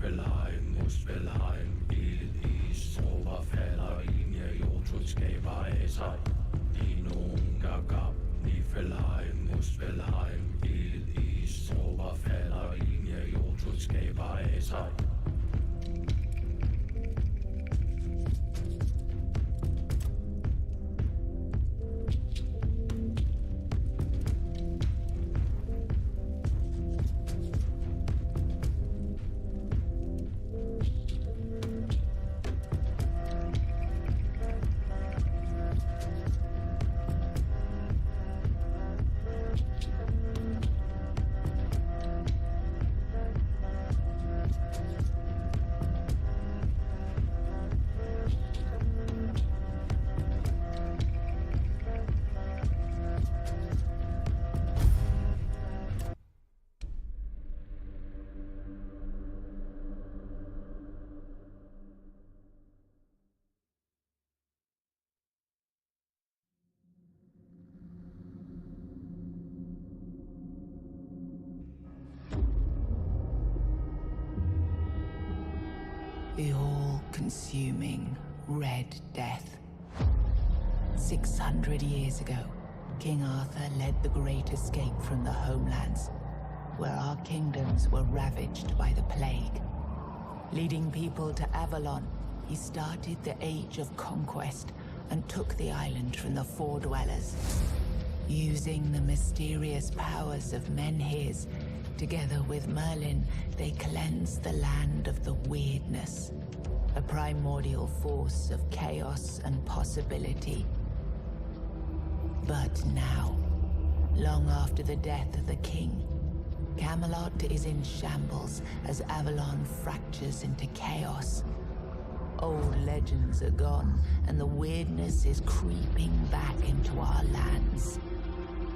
Niflheim, Muspelheim, Ildis, Overfalder, Inje, Jotun skaber af sig. Dinungagap, Niflheim, Muspelheim, Ildis, Overfalder, Inje, Jotun skaber af sig. The all-consuming Red Death. 600 years ago, King Arthur led the Great Escape from the homelands, where our kingdoms were ravaged by the plague. Leading people to Avalon, he started the Age of Conquest and took the island from the Four Dwellers. Using the mysterious powers of Menhirs, together with Merlin, they cleansed the land of the weirdness, a primordial force of chaos and possibility. But now, long after the death of the king, Camelot is in shambles as Avalon fractures into chaos. Old legends are gone, and the weirdness is creeping back into our lands.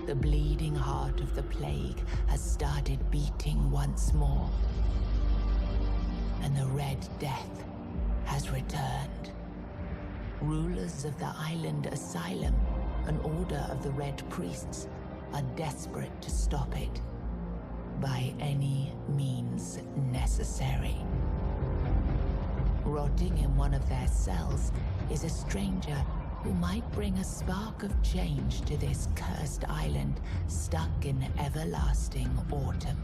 The bleeding heart of the plague has started beating once more. And the Red Death has returned. Rulers of the island Asylum, an order of the Red Priests, are desperate to stop it by any means necessary. Rotting in one of their cells is a stranger who might bring a spark of change to this cursed island stuck in everlasting autumn.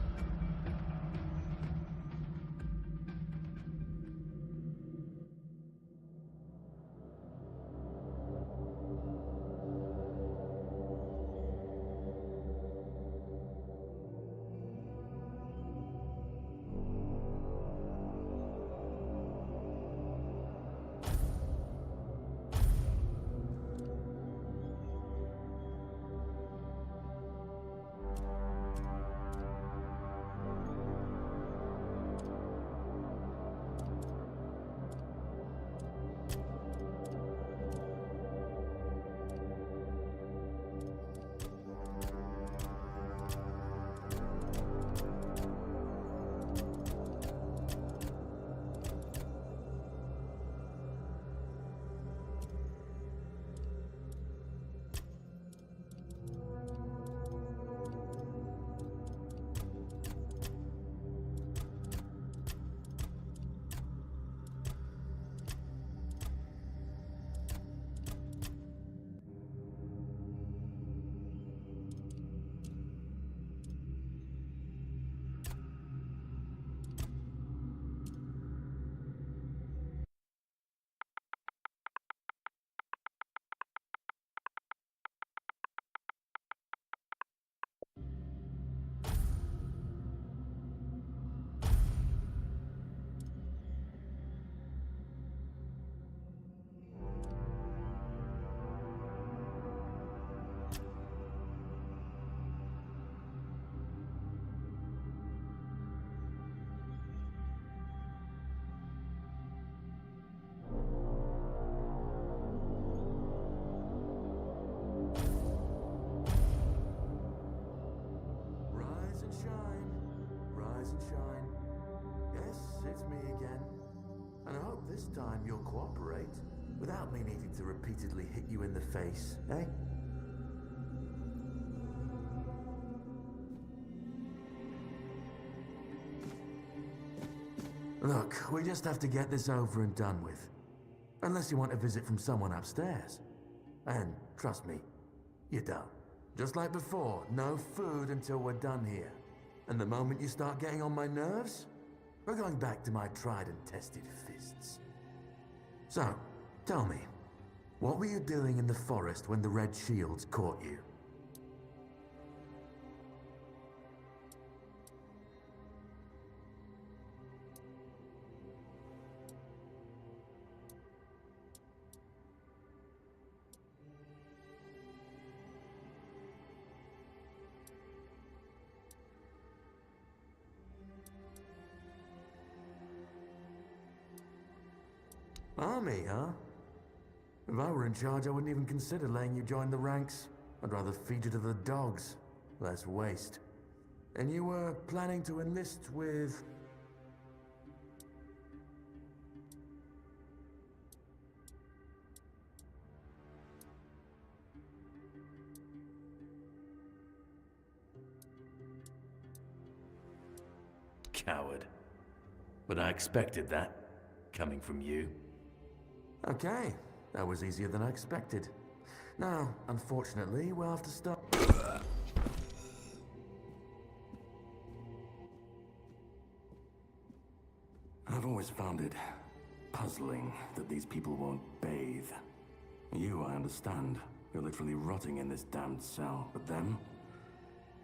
This time you'll cooperate, without me needing to repeatedly hit you in the face, eh? Look, we just have to get this over and done with. Unless you want a visit from someone upstairs. And trust me, you don't. Just like before, no food until we're done here. And the moment you start getting on my nerves, we're going back to my tried and tested fists. So, tell me, what were you doing in the forest when the Red Shields caught you? Army, huh? If I were in charge, I wouldn't even consider letting you join the ranks. I'd rather feed you to the dogs. Less waste. And you were planning to enlist with... Coward. But I expected that, coming from you. Okay, that was easier than I expected. Now, unfortunately, we'll have to start... I've always found it puzzling that these people won't bathe. You, I understand. You're literally rotting in this damned cell. But them?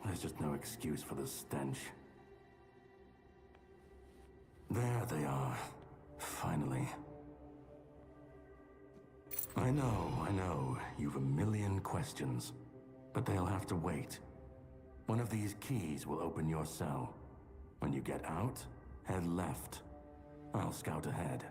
There's just no excuse for the stench. There they are. Finally. I know. You've a million questions. But they'll have to wait. One of these keys will open your cell. When you get out, head left. I'll scout ahead.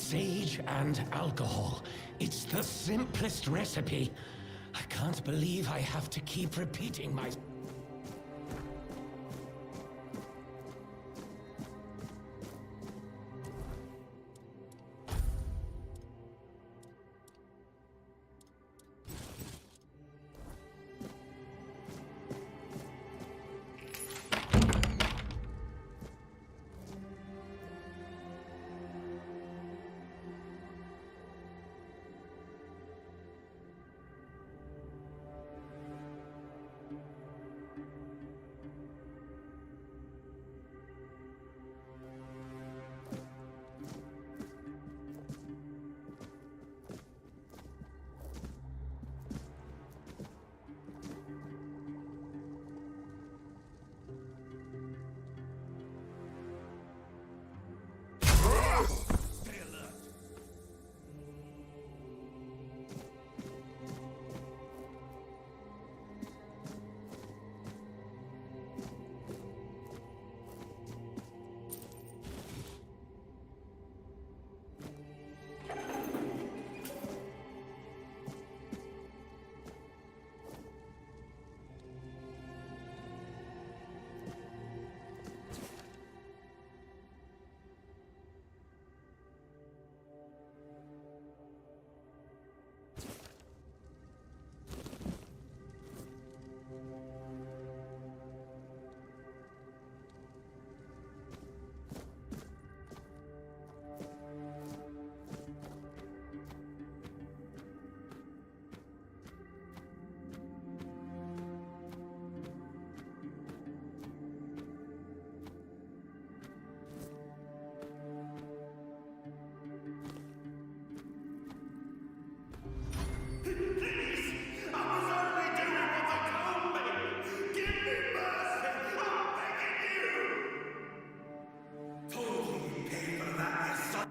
Sage and alcohol. It's the simplest recipe. I can't believe I have to keep repeating my...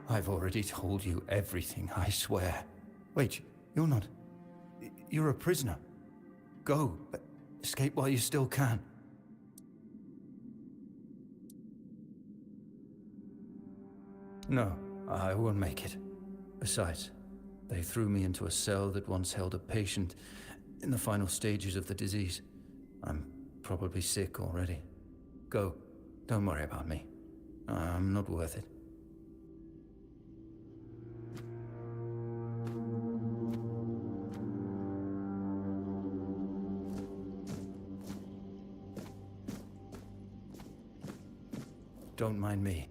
I've already told you everything, I swear. Wait, you're not... You're a prisoner. Go. Escape while you still can. No, I won't make it. Besides, they threw me into a cell that once held a patient in the final stages of the disease. I'm probably sick already. Go. Don't worry about me. I'm not worth it. Don't mind me.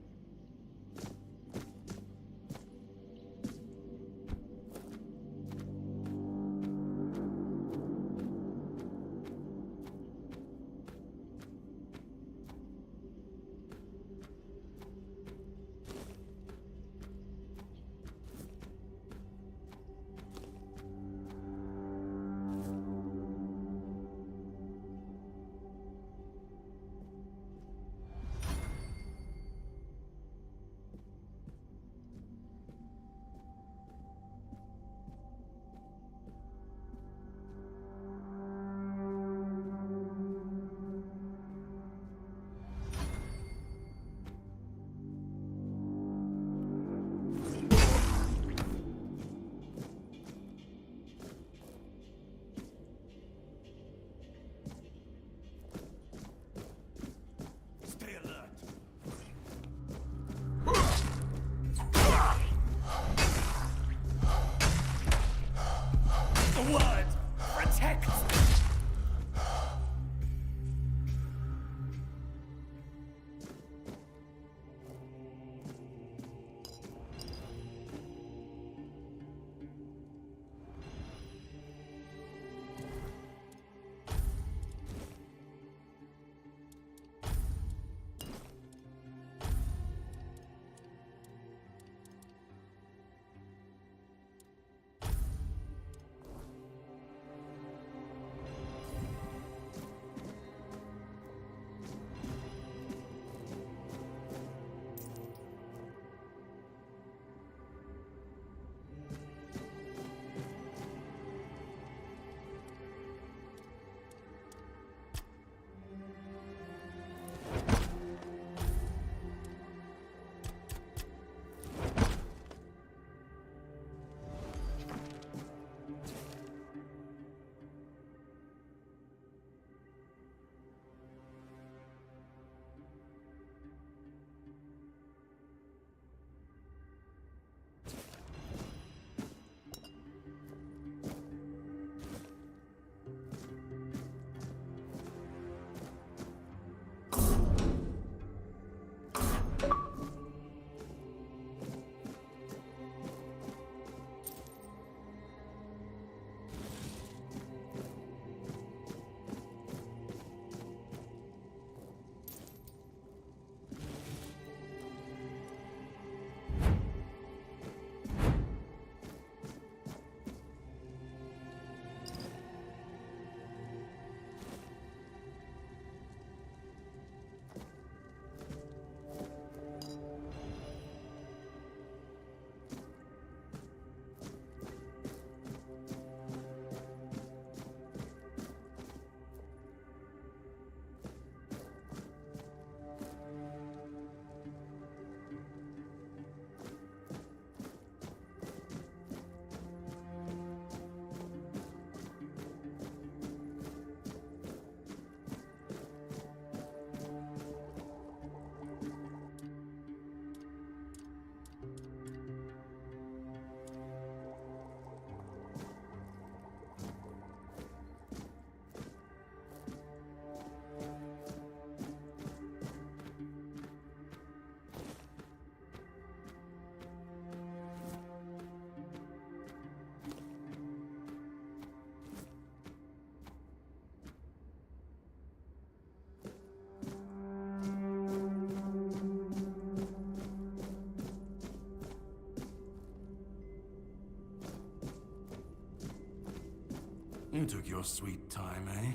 You took your sweet time, eh?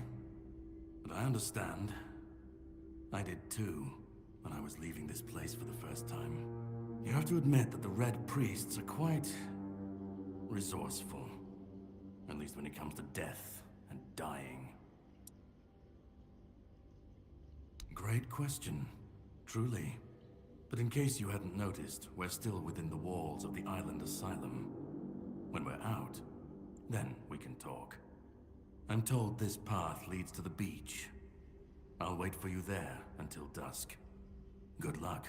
But I understand. I did too, when I was leaving this place for the first time. You have to admit that the Red Priests are quite resourceful. At least when it comes to death and dying. Great question, truly. But in case you hadn't noticed, we're still within the walls of the island asylum. When we're out, then we can talk. I'm told this path leads to the beach. I'll wait for you there until dusk. Good luck.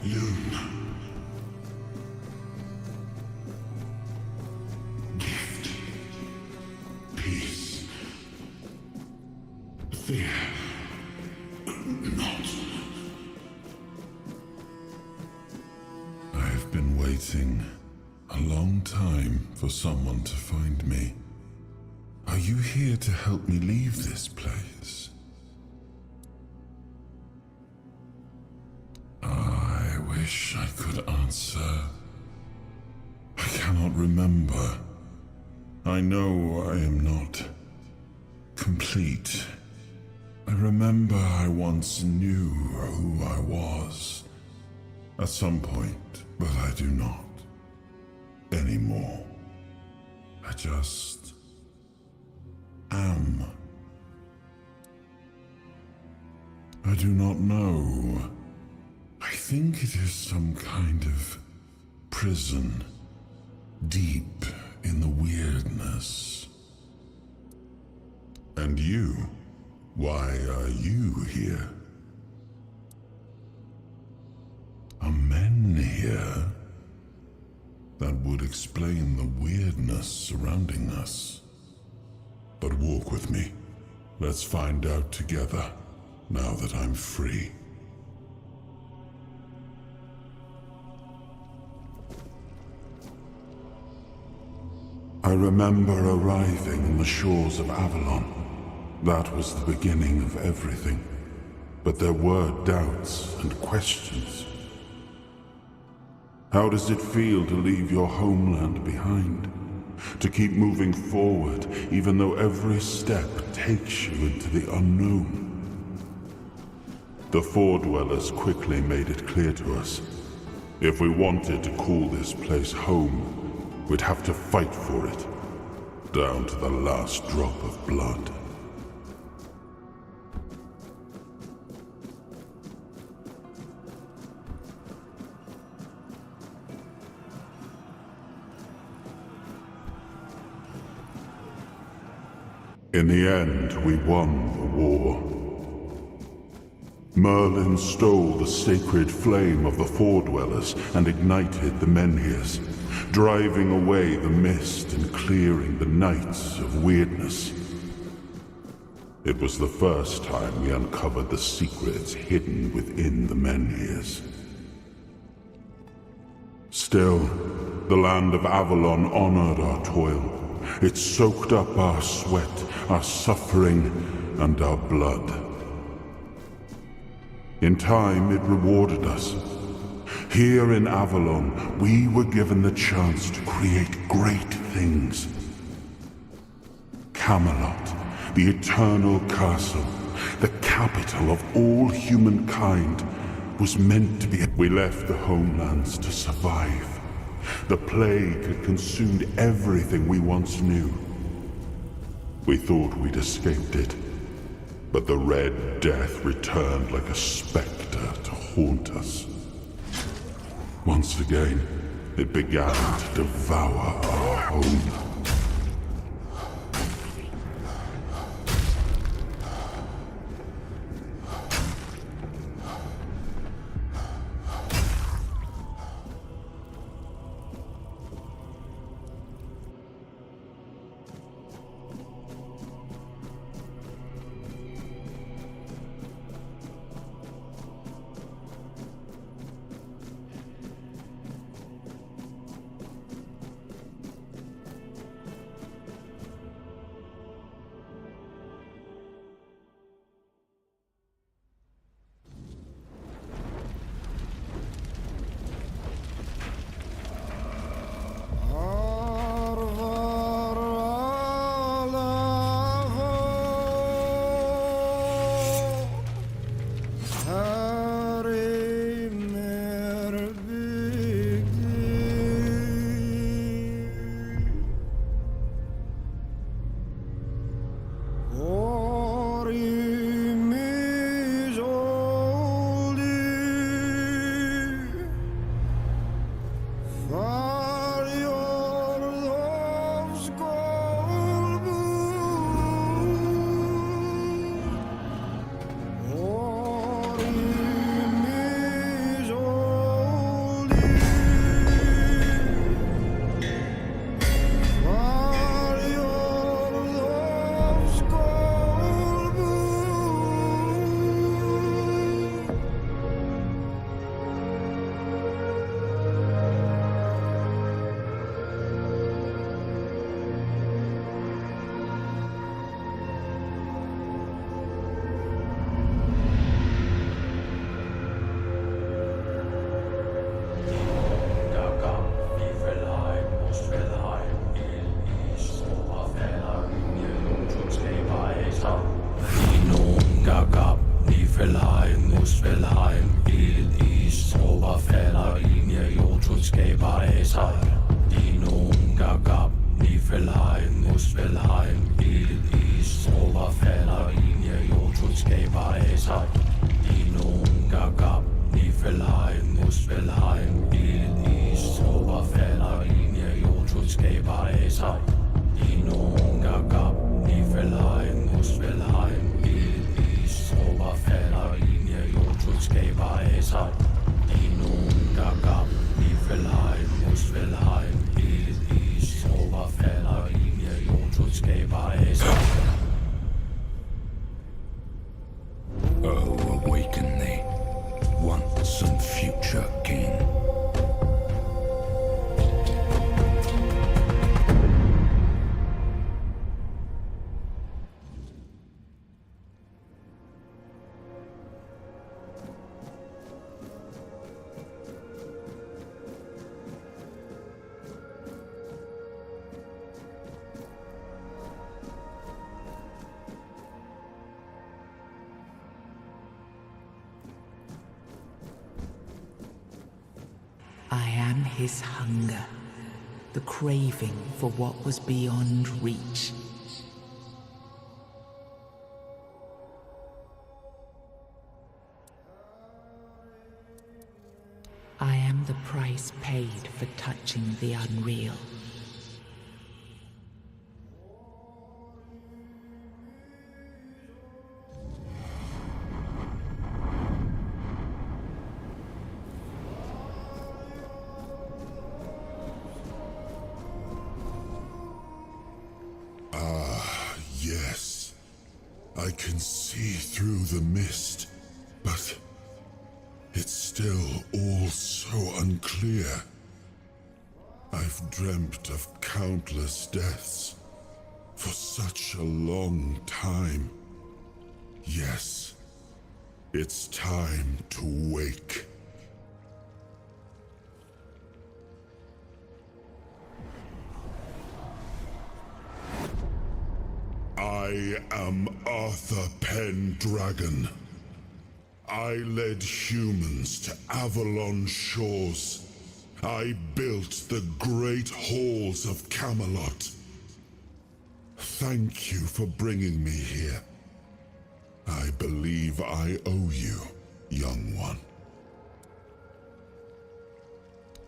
Yun. Gift. Peace. Fear. Not. I've been waiting a long time for someone to find me. Are you here to help me leave this place? I wish I could answer. I cannot remember. I know I am not complete. I remember I once knew who I was at some point, but I do not anymore. I just am. I do not know. I think it is some kind of prison, deep in the weirdness. And you? Why are you here? Are men here? That would explain the weirdness surrounding us. But walk with me. Let's find out together, now that I'm free. I remember arriving on the shores of Avalon. That was the beginning of everything. But there were doubts and questions. How does it feel to leave your homeland behind? To keep moving forward, even though every step takes you into the unknown? The Fordwellers quickly made it clear to us. If we wanted to call this place home, we'd have to fight for it, down to the last drop of blood. In the end, we won the war. Merlin stole the sacred flame of the Fordwellers and ignited the Menhirs, driving away the mist and clearing the nights of weirdness. It was the first time we uncovered the secrets hidden within the Menhirs. Still, the land of Avalon honored our toil. It soaked up our sweat, our suffering, and our blood. In time, it rewarded us. Here in Avalon, we were given the chance to create great things. Camelot, the eternal castle, the capital of all humankind, was meant to be. We left the homelands to survive. The plague had consumed everything we once knew. We thought we'd escaped it, but the Red Death returned like a specter to haunt us. Once again, it began to devour our home. Muspelheim, ild, is, tropper falder, linje, Jotun skaber af sig. Dino gab, Niflheim, Muspelheim, ild, is, tropper falder, linje, Jotun skaber af sig. Dino gab, Niflheim, Muspelheim, ild, is, tropper falder, linje, Jotun skaber af sig. Oh, awaken thee, once and future king. I am his hunger, the craving for what was beyond reach. I am the price paid for touching the unreal. Yes, I can see through the mist, but it's still all so unclear. I've dreamt of countless deaths for such a long time. Yes, it's time to wake. I am Arthur Pendragon. I led humans to Avalon shores. I built the great halls of Camelot. Thank you for bringing me here. I believe I owe you, young one.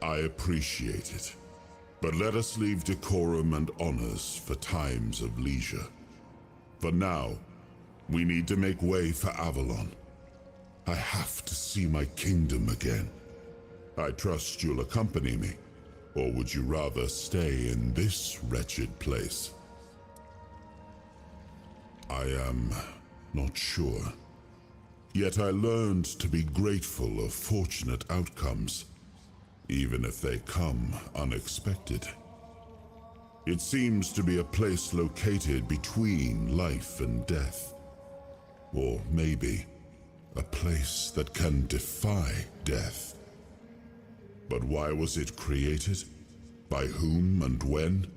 I appreciate it, but let us leave decorum and honors for times of leisure. For now, we need to make way for Avalon. I have to see my kingdom again. I trust you'll accompany me, or would you rather stay in this wretched place? I am not sure. Yet I learned to be grateful of fortunate outcomes, even if they come unexpected. It seems to be a place located between life and death. Or maybe a place that can defy death. But why was it created? By whom and when?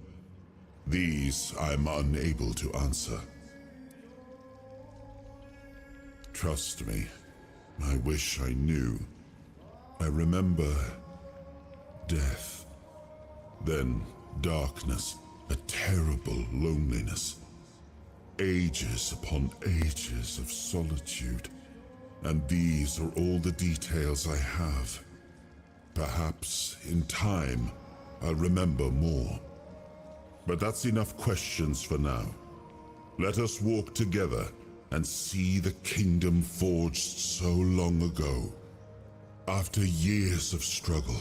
These I'm unable to answer. Trust me, I wish I knew. I remember death, then darkness, a terrible loneliness. Ages upon ages of solitude. And these are all the details I have. Perhaps, in time, I'll remember more. But that's enough questions for now. Let us walk together and see the kingdom forged so long ago. After years of struggle,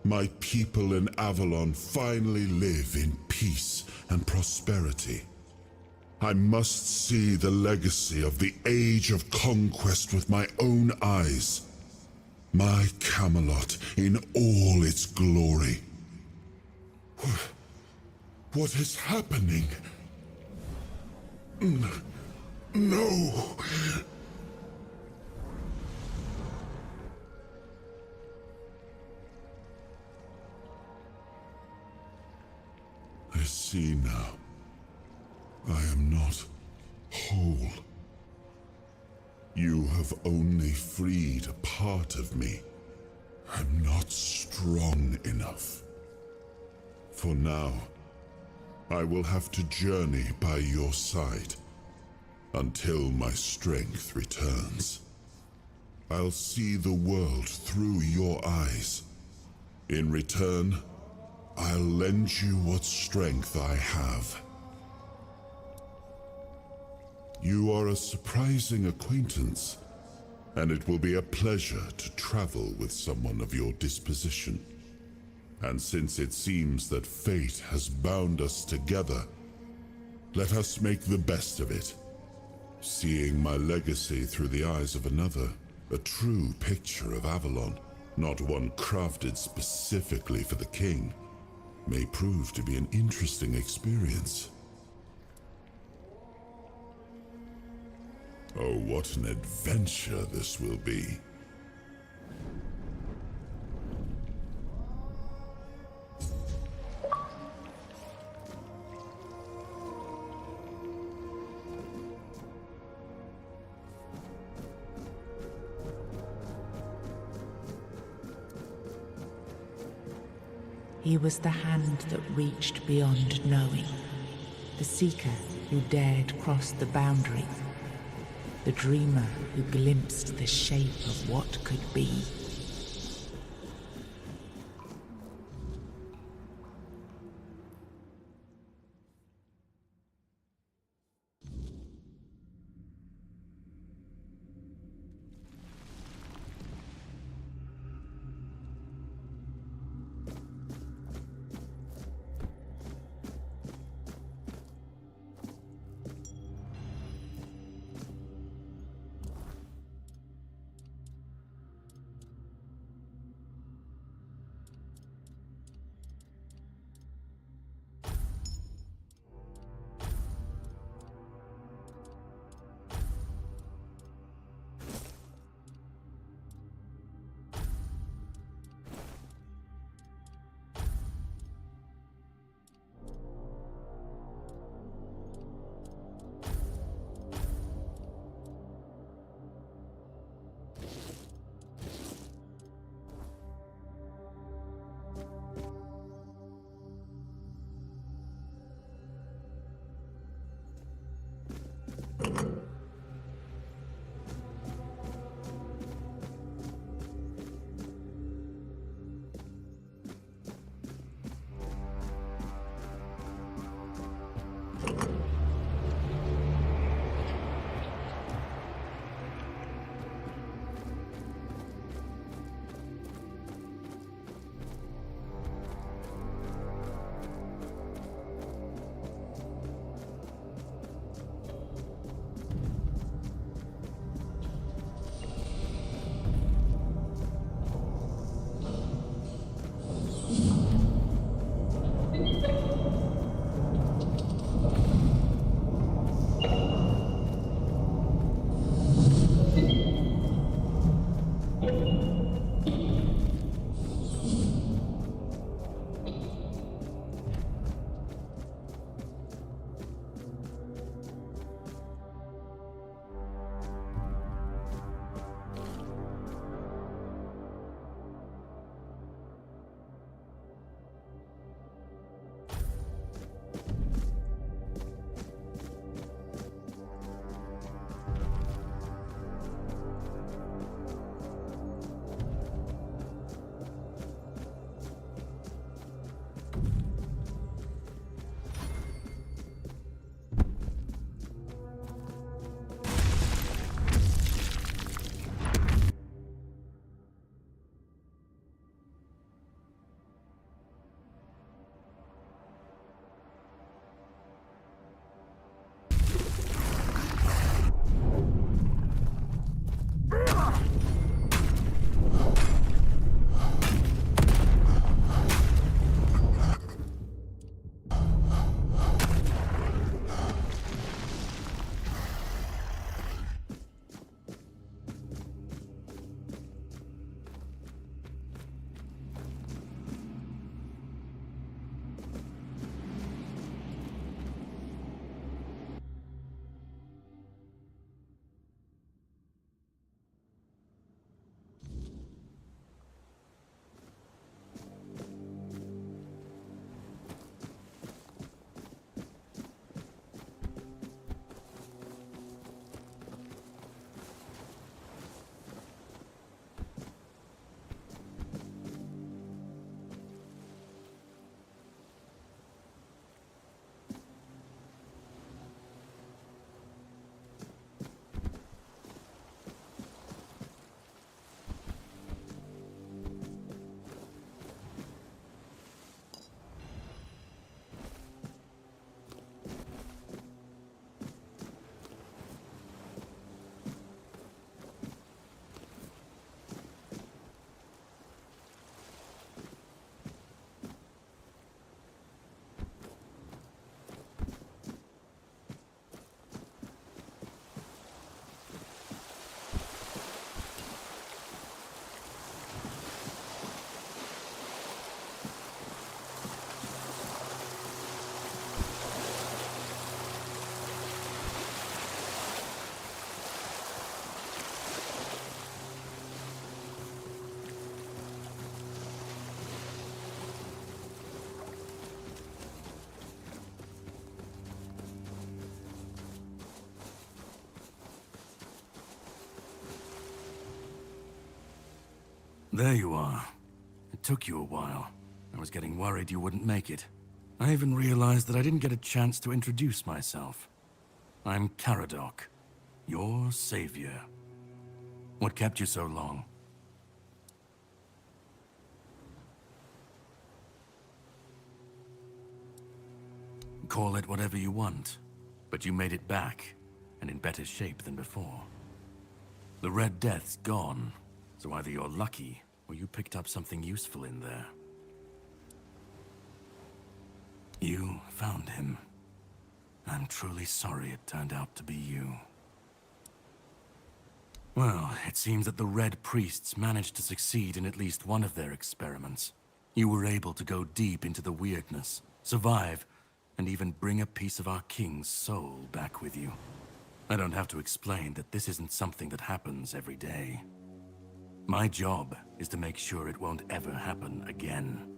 my people in Avalon finally live in peace and prosperity. I must see the legacy of the Age of Conquest with my own eyes. My Camelot in all its glory. What is happening? No! I see now. I am not whole. You have only freed a part of me. I'm not strong enough. For now, I will have to journey by your side until my strength returns. I'll see the world through your eyes. In return, I'll lend you what strength I have. You are a surprising acquaintance, and it will be a pleasure to travel with someone of your disposition. And since it seems that fate has bound us together, let us make the best of it. Seeing my legacy through the eyes of another, a true picture of Avalon, not one crafted specifically for the king, may prove to be an interesting experience. Oh, what an adventure this will be. He was the hand that reached beyond knowing, the seeker who dared cross the boundary, the dreamer who glimpsed the shape of what could be. There you are. It took you a while. I was getting worried you wouldn't make it. I even realized that I didn't get a chance to introduce myself. I'm Caradoc, your savior. What kept you so long? Call it whatever you want, but you made it back, and in better shape than before. The Red Death's gone, so either you're lucky, or you picked up something useful in there. You found him. I'm truly sorry it turned out to be you. Well, it seems that the Red Priests managed to succeed in at least one of their experiments. You were able to go deep into the weirdness, survive, and even bring a piece of our king's soul back with you. I don't have to explain that this isn't something that happens every day. My job is to make sure it won't ever happen again.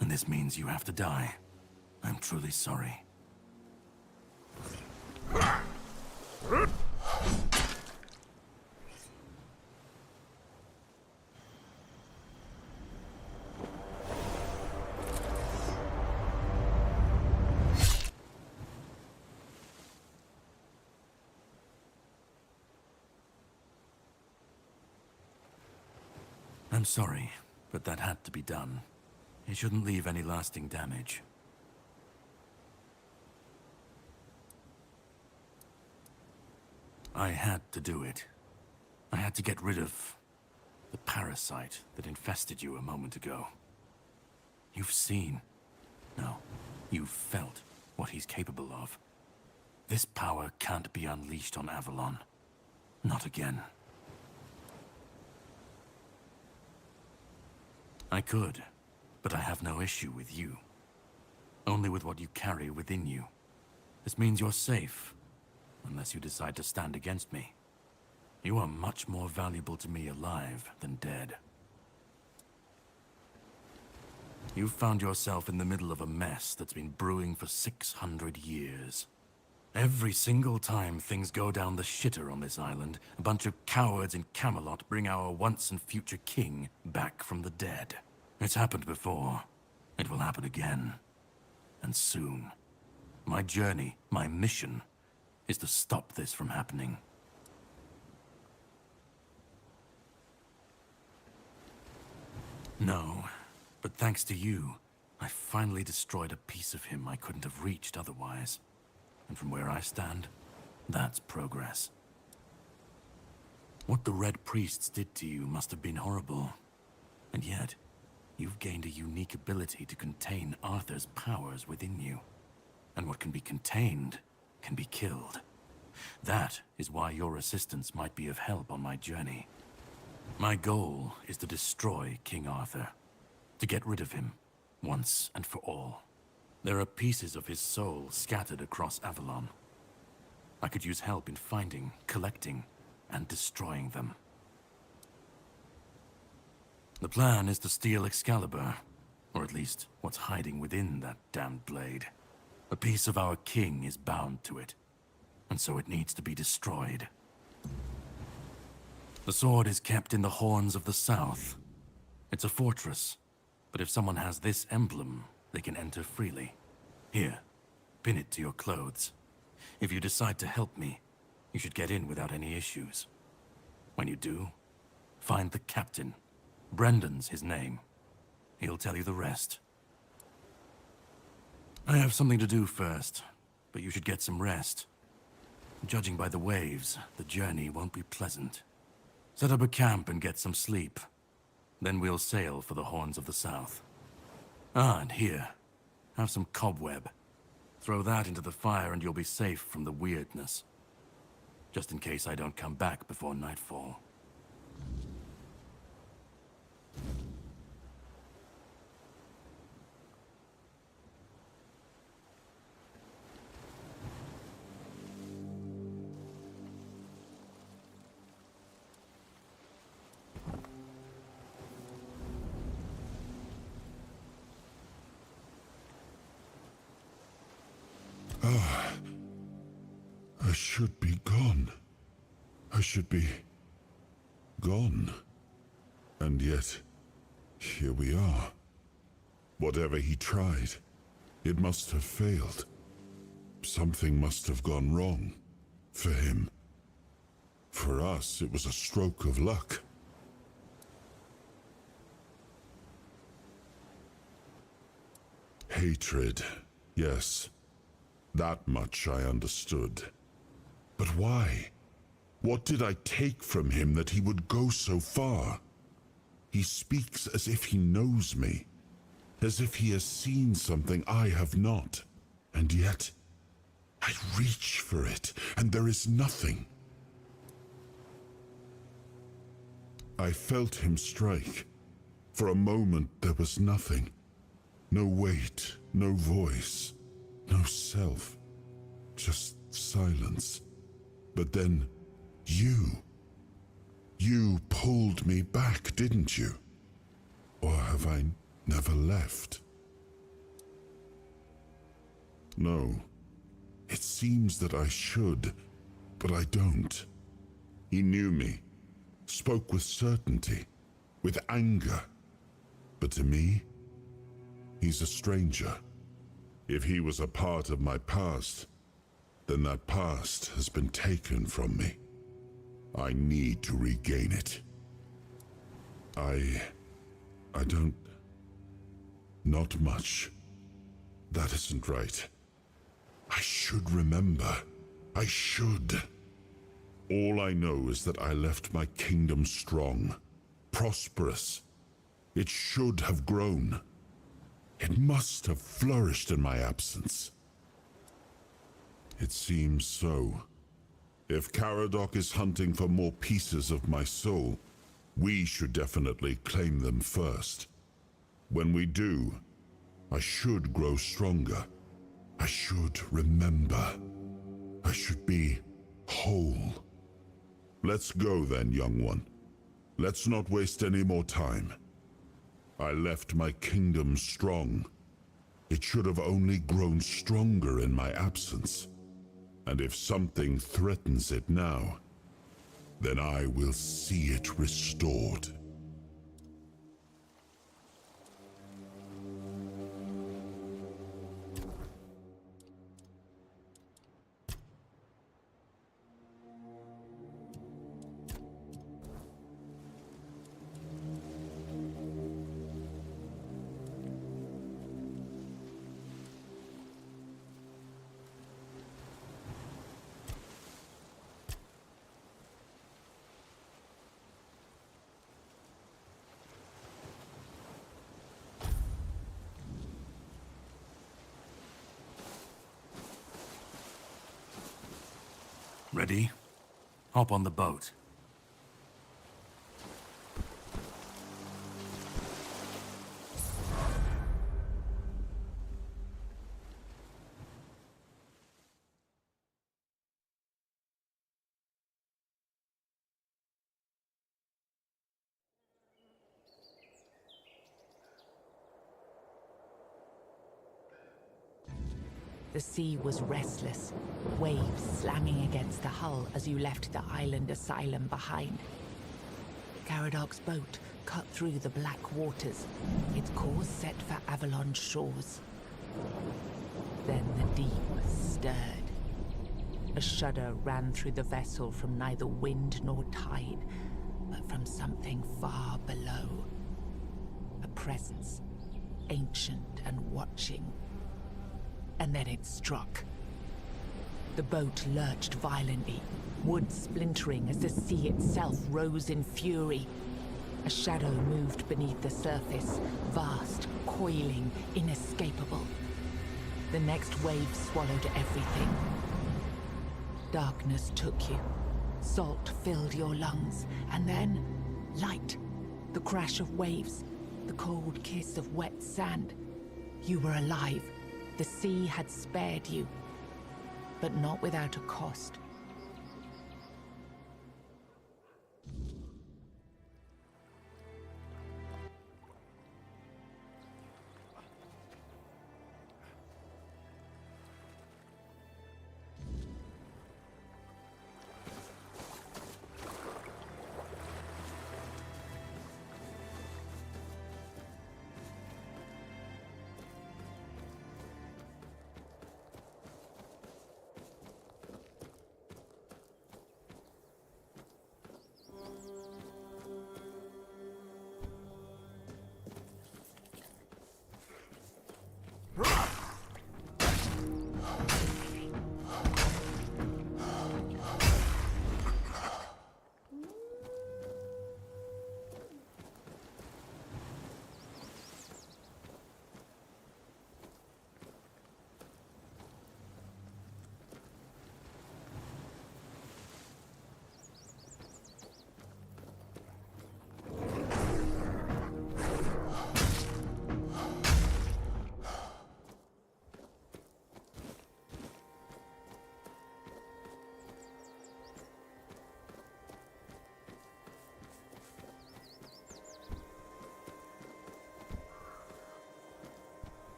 And this means you have to die. I'm truly sorry. I'm sorry, but that had to be done. It shouldn't leave any lasting damage. I had to do it. I had to get rid of the parasite that infested you a moment ago. You've seen, no, you've felt what he's capable of. This power can't be unleashed on Avalon. Not again. I could, but I have no issue with you. Only with what you carry within you. This means you're safe, unless you decide to stand against me. You are much more valuable to me alive than dead. You've found yourself in the middle of a mess that's been brewing for 600 years. Every single time things go down the shitter on this island, a bunch of cowards in Camelot bring our once and future king back from the dead. It's happened before. It will happen again. And soon. My journey, my mission, is to stop this from happening. No, but thanks to you, I finally destroyed a piece of him I couldn't have reached otherwise. And from where I stand, that's progress. What the Red Priests did to you must have been horrible. And yet, you've gained a unique ability to contain Arthur's powers within you. And what can be contained can be killed. That is why your assistance might be of help on my journey. My goal is to destroy King Arthur. To get rid of him, once and for all. There are pieces of his soul scattered across Avalon. I could use help in finding, collecting, and destroying them. The plan is to steal Excalibur, or at least what's hiding within that damned blade. A piece of our king is bound to it, and so it needs to be destroyed. The sword is kept in the Horns of the South. It's a fortress, but if someone has this emblem, they can enter freely. Here, pin it to your clothes. If you decide to help me, you should get in without any issues. When you do, find the captain. Brendan's his name. He'll tell you the rest. I have something to do first, but you should get some rest. Judging by the waves, the journey won't be pleasant. Set up a camp and get some sleep. Then we'll sail for the Horns of the South. Ah, and here, have some cobweb. Throw that into the fire and you'll be safe from the weirdness. Just in case I don't come back before nightfall. I should be gone. I should be gone. And yet, here we are. Whatever he tried, it must have failed. Something must have gone wrong. For him. For us, it was a stroke of luck. Hatred, yes. That much I understood. But why? What did I take from him that he would go so far? He speaks as if he knows me, as if he has seen something I have not. And yet, I reach for it, and there is nothing. I felt him strike. For a moment, there was nothing. No weight, no voice, no self. Just silence. But then, you pulled me back, didn't you? Or have I never left? No. It seems that I should, but I don't. He knew me, spoke with certainty, with anger. But to me, he's a stranger. If he was a part of my past, then that past has been taken from me. I need to regain it. I don't... Not much. That isn't right. I should remember. I should. All I know is that I left my kingdom strong, prosperous. It should have grown. It must have flourished in my absence. It seems so. If Caradoc is hunting for more pieces of my soul, we should definitely claim them first. When we do, I should grow stronger. I should remember. I should be whole. Let's go then, young one. Let's not waste any more time. I left my kingdom strong. It should have only grown stronger in my absence. And if something threatens it now, then I will see it restored. Ready? Hop on the boat. The sea was restless, waves slamming against the hull as you left the island asylum behind. Caradoc's boat cut through the black waters, its course set for Avalon's shores. Then the deep stirred. A shudder ran through the vessel from neither wind nor tide, but from something far below. A presence, ancient and watching. And then it struck. The boat lurched violently, wood splintering as the sea itself rose in fury. A shadow moved beneath the surface, vast, coiling, inescapable. The next wave swallowed everything. Darkness took you. Salt filled your lungs, and then light. The crash of waves, the cold kiss of wet sand. You were alive. The sea had spared you, but not without a cost.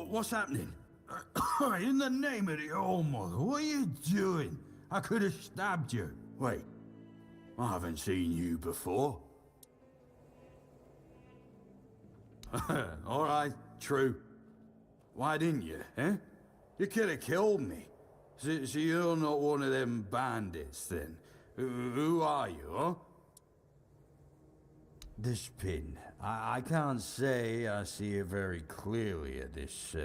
What's happening? In the name of the All-Mother, what are you doing? I could have stabbed you. Wait, I haven't seen you before. All right, true. Why didn't you, eh? You could have killed me. So you're not one of them bandits, then? Who are you, huh? This pin. I can't say I see it very clearly at this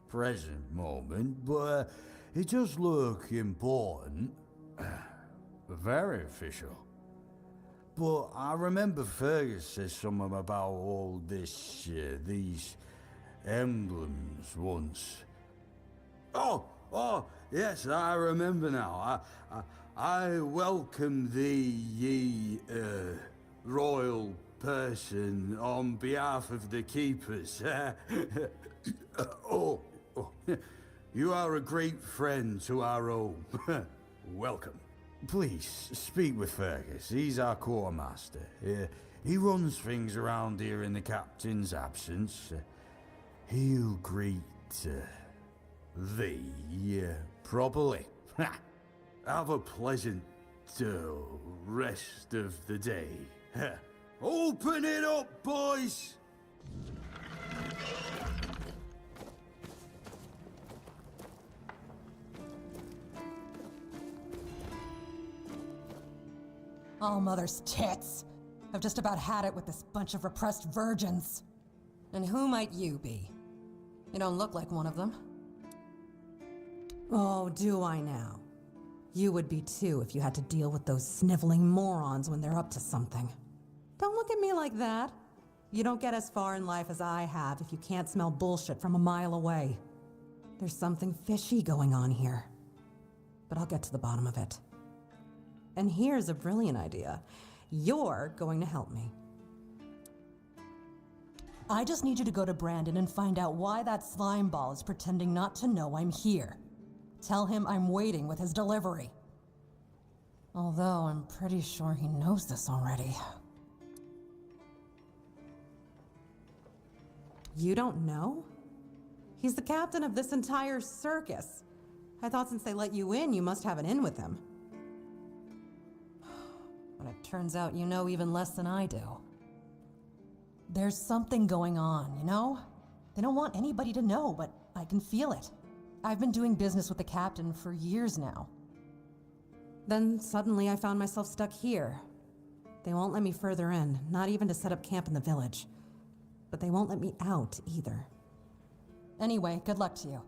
present moment, but it does look important. Very official. But I remember Fergus said something about all this, these emblems once. Oh, yes, I remember now. I welcome thee, ye, royal person, on behalf of the keepers. You are a great friend to our home. Welcome. Please, speak with Fergus. He's our quartermaster. He runs things around here in the captain's absence. He'll greet thee properly. Have a pleasant rest of the day. Open it up, boys! All-Mother's tits. I've just about had it with this bunch of repressed virgins. And who might you be? You don't look like one of them. Oh, do I now? You would be too if you had to deal with those sniveling morons when they're up to something. Don't look at me like that. You don't get as far in life as I have if you can't smell bullshit from a mile away. There's something fishy going on here. But I'll get to the bottom of it. And here's a brilliant idea. You're going to help me. I just need you to go to Brandon and find out why that slime ball is pretending not to know I'm here. Tell him I'm waiting with his delivery. Although I'm pretty sure he knows this already. You don't know? He's the captain of this entire circus. I thought since they let you in, you must have an in with him. But it turns out you know even less than I do. There's something going on, you know? They don't want anybody to know, but I can feel it. I've been doing business with the captain for years now. Then suddenly I found myself stuck here. They won't let me further in, not even to set up camp in the village. But they won't let me out either. Anyway, good luck to you.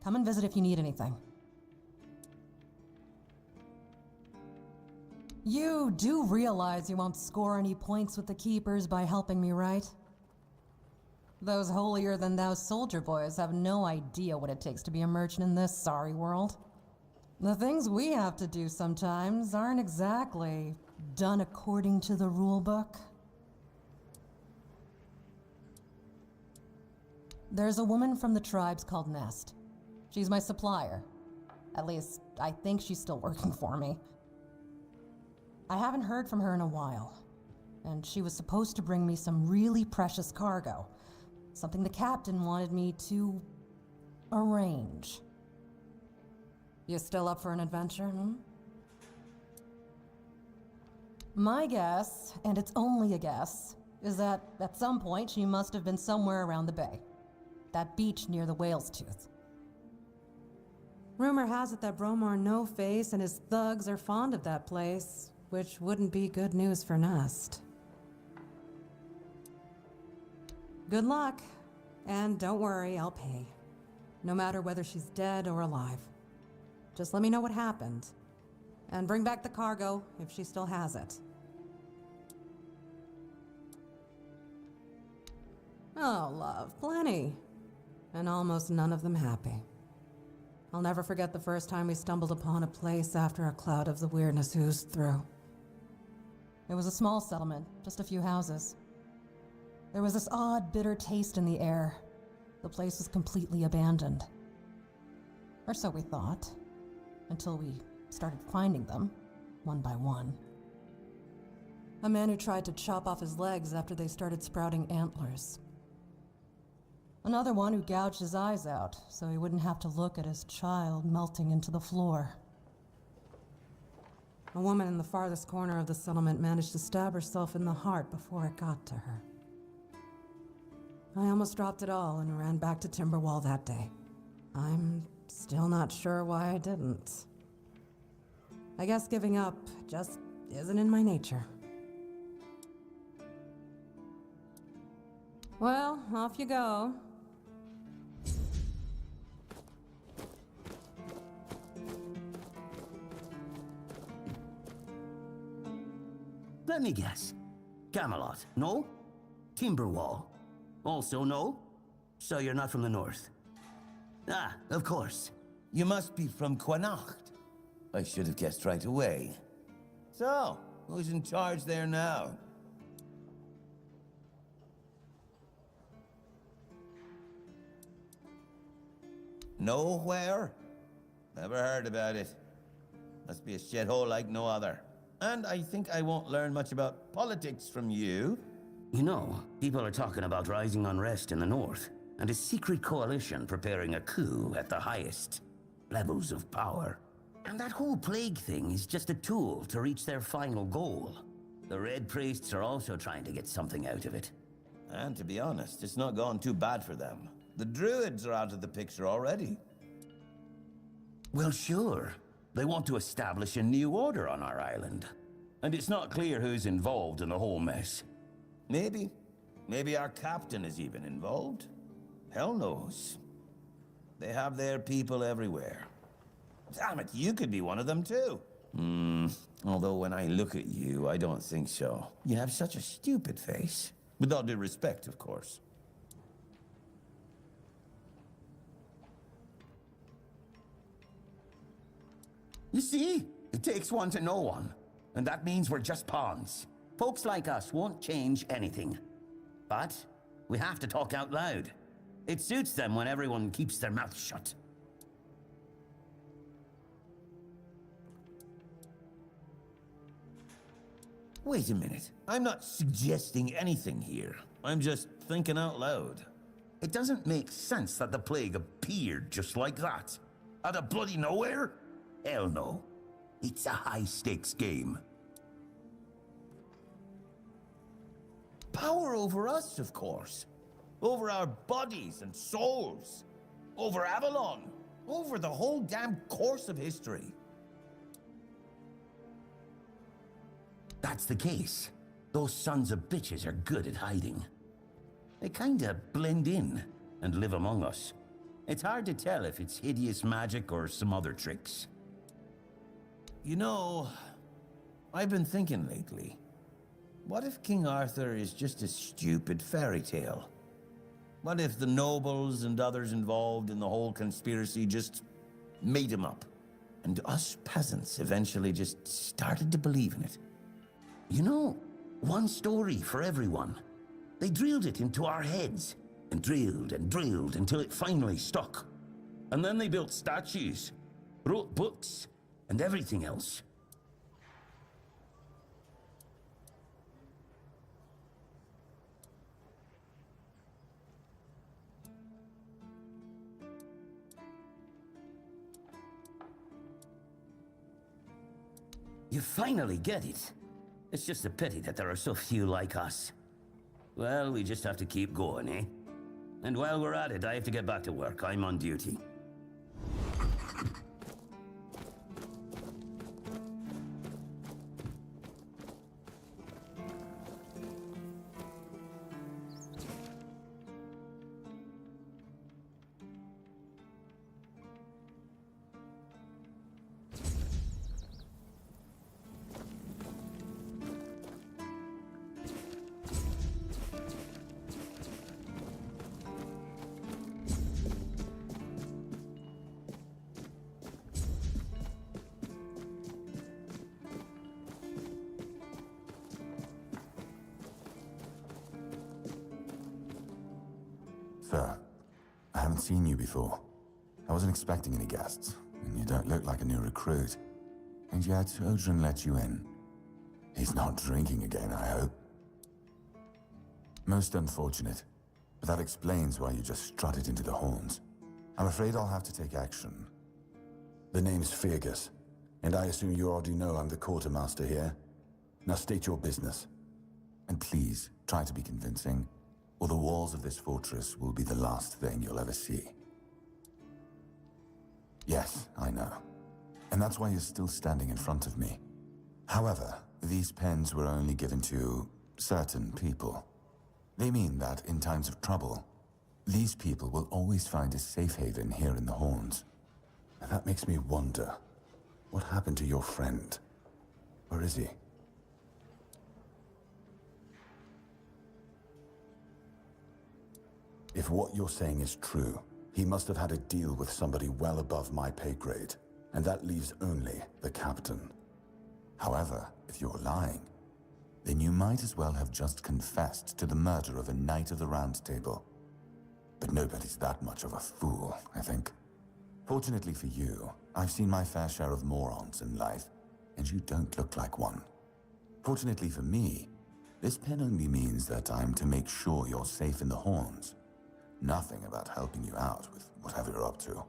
Come and visit if you need anything. You do realize you won't score any points with the Keepers by helping me, right? Those holier-than-thou soldier boys have no idea what it takes to be a merchant in this sorry world. The things we have to do sometimes aren't exactly done according to the rulebook. There's a woman from the tribes called Nest. She's my supplier. At least, I think she's still working for me. I haven't heard from her in a while, and she was supposed to bring me some really precious cargo. Something the captain wanted me to arrange. You still up for an adventure, My guess, and it's only a guess, is that at some point she must have been somewhere around the bay. That beach near the Whale's Tooth. Rumor has it that Bromar No-Face and his thugs are fond of that place, which wouldn't be good news for Nest. Good luck, and don't worry, I'll pay. No matter whether she's dead or alive. Just let me know what happened, and bring back the cargo if she still has it. Oh, love, plenty. And almost none of them happy. I'll never forget the first time we stumbled upon a place after a cloud of the weirdness oozed through. It was a small settlement, just a few houses. There was this odd, bitter taste in the air. The place was completely abandoned. Or so we thought, until we started finding them, one by one. A man who tried to chop off his legs after they started sprouting antlers. Another one who gouged his eyes out, so he wouldn't have to look at his child melting into the floor. A woman in the farthest corner of the settlement managed to stab herself in the heart before it got to her. I almost dropped it all and ran back to Timberwall that day. I'm still not sure why I didn't. I guess giving up just isn't in my nature. Well, off you go. Let me guess. Camelot, no? Timberwall, also no? So you're not from the north? Ah, of course. You must be from Connacht. I should have guessed right away. So, who's in charge there now? Nowhere? Never heard about it. Must be a shithole like no other. And I think I won't learn much about politics from you. You know, people are talking about rising unrest in the north, and a secret coalition preparing a coup at the highest levels of power. And that whole plague thing is just a tool to reach their final goal. The Red Priests are also trying to get something out of it. And to be honest, it's not gone too bad for them. The Druids are out of the picture already. Well, sure. They want to establish a new order on our island. And it's not clear who's involved in the whole mess. Maybe. Maybe our captain is even involved. Hell knows. They have their people everywhere. Damn it, you could be one of them too. Although when I look at you, I don't think so. You have such a stupid face. With all due respect, of course. You see? It takes one to know one. And that means we're just pawns. Folks like us won't change anything. But we have to talk out loud. It suits them when everyone keeps their mouth shut. Wait a minute. I'm not suggesting anything here. I'm just thinking out loud. It doesn't make sense that the plague appeared just like that. Out of bloody nowhere? Hell no. It's a high-stakes game. Power over us, of course. Over our bodies and souls. Over Avalon. Over the whole damn course of history. That's the case. Those sons of bitches are good at hiding. They kinda blend in and live among us. It's hard to tell if it's hideous magic or some other tricks. You know, I've been thinking lately. What if King Arthur is just a stupid fairy tale? What if the nobles and others involved in the whole conspiracy just made him up? And us peasants eventually just started to believe in it? You know, one story for everyone. They drilled it into our heads, and drilled until it finally stuck. And then they built statues, wrote books, and everything else. You finally get it. It's just a pity that there are so few like us. Well, we just have to keep going, eh? And while we're at it, I have to get back to work. I'm on duty. Sir, I haven't seen you before. I wasn't expecting any guests, and you don't look like a new recruit. And yet, Odrin let you in. He's not drinking again, I hope. Most unfortunate. But that explains why you just strutted into the horns. I'm afraid I'll have to take action. The name's Fergus, and I assume you already know I'm the quartermaster here. Now state your business. And please, try to be convincing, or the walls of this fortress will be the last thing you'll ever see. Yes, I know. And that's why you're still standing in front of me. However, these pens were only given to certain people. They mean that in times of trouble, these people will always find a safe haven here in the Horns. And that makes me wonder, what happened to your friend? Where is he? If what you're saying is true, he must have had a deal with somebody well above my pay grade, and that leaves only the captain. However, if you're lying, then you might as well have just confessed to the murder of a Knight of the Round Table. But nobody's that much of a fool, I think. Fortunately for you, I've seen my fair share of morons in life, and you don't look like one. Fortunately for me, this pen only means that I'm to make sure you're safe in the Horns. Nothing about helping you out with whatever you're up to.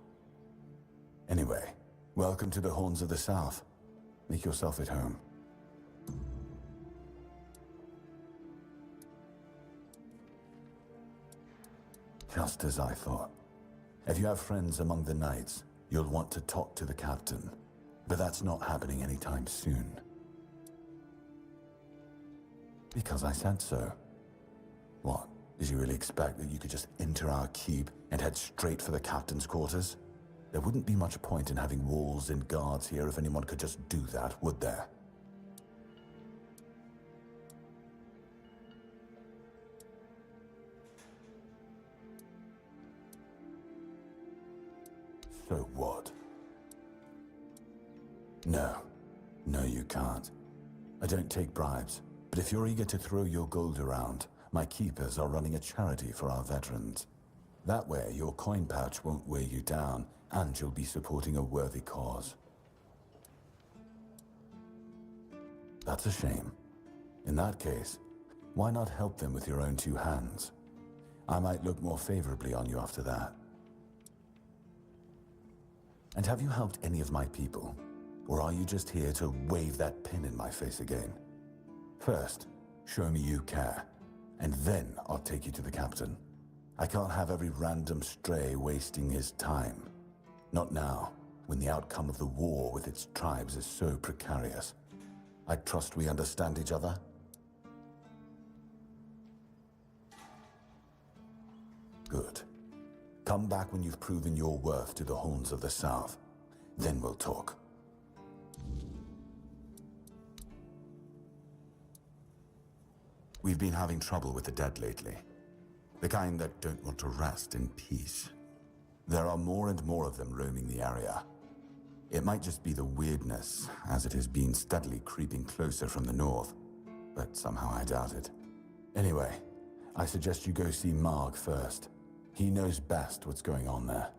Anyway, welcome to the Horns of the South. Make yourself at home. Just as I thought. If you have friends among the knights, you'll want to talk to the captain. But that's not happening anytime soon. Because I said so. What? Did you really expect that you could just enter our keep and head straight for the captain's quarters? There wouldn't be much point in having walls and guards here if anyone could just do that, would there? So what? No. No, you can't. I don't take bribes, but if you're eager to throw your gold around, my keepers are running a charity for our veterans. That way, your coin pouch won't weigh you down, and you'll be supporting a worthy cause. That's a shame. In that case, why not help them with your own two hands? I might look more favorably on you after that. And have you helped any of my people? Or are you just here to wave that pin in my face again? First, show me you care. And then I'll take you to the captain. I can't have every random stray wasting his time. Not now, when the outcome of the war with its tribes is so precarious. I trust we understand each other? Good. Come back when you've proven your worth to the Horns of the South. Then we'll talk. We've been having trouble with the dead lately. The kind that don't want to rest in peace. There are more and more of them roaming the area. It might just be the weirdness, as it has been steadily creeping closer from the north. But somehow I doubt it. Anyway, I suggest you go see Marg first. He knows best what's going on there.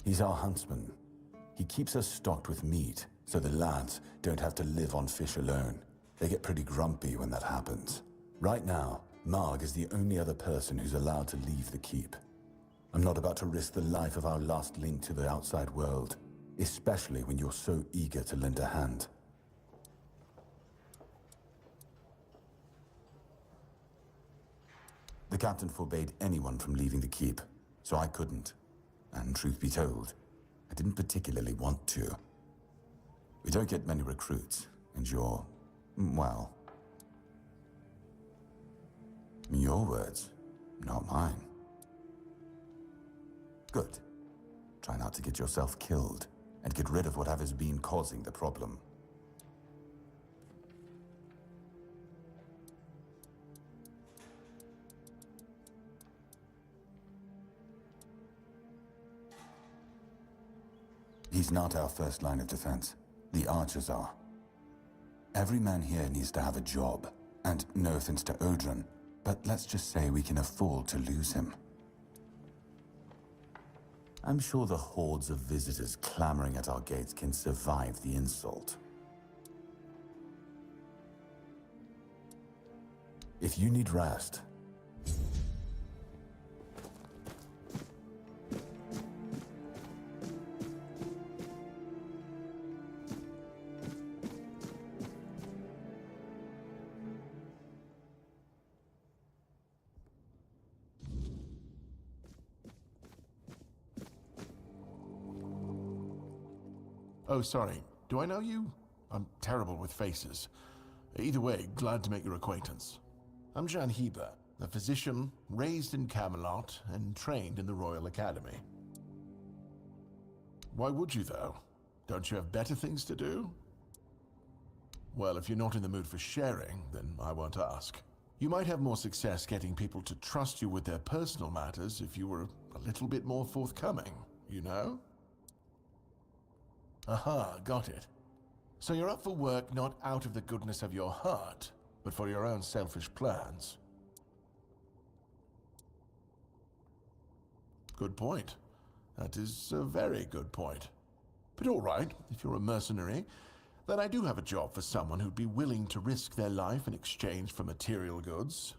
He's our huntsman. He keeps us stocked with meat, so the lads don't have to live on fish alone. They get pretty grumpy when that happens. Right now, Marg is the only other person who's allowed to leave the keep. I'm not about to risk the life of our last link to the outside world, especially when you're so eager to lend a hand. The captain forbade anyone from leaving the keep, so I couldn't. And truth be told, I didn't particularly want to. We don't get many recruits, and you're, well, your words, not mine. Good. Try not to get yourself killed, and get rid of whatever's been causing the problem. He's not our first line of defense. The archers are. Every man here needs to have a job. And no offense to Odrin, but let's just say we can afford to lose him. I'm sure the hordes of visitors clamoring at our gates can survive the insult. If you need rest, Oh, sorry. Do I know you? I'm terrible with faces. Either way, glad to make your acquaintance. I'm Jan Heber, a physician raised in Camelot and trained in the Royal Academy. Why would you, though? Don't you have better things to do? Well, if you're not in the mood for sharing, then I won't ask. You might have more success getting people to trust you with their personal matters if you were a little bit more forthcoming, you know? Aha, got it. So you're up for work not out of the goodness of your heart, but for your own selfish plans. Good point. That is a very good point. But all right, if you're a mercenary, then I do have a job for someone who'd be willing to risk their life in exchange for material goods.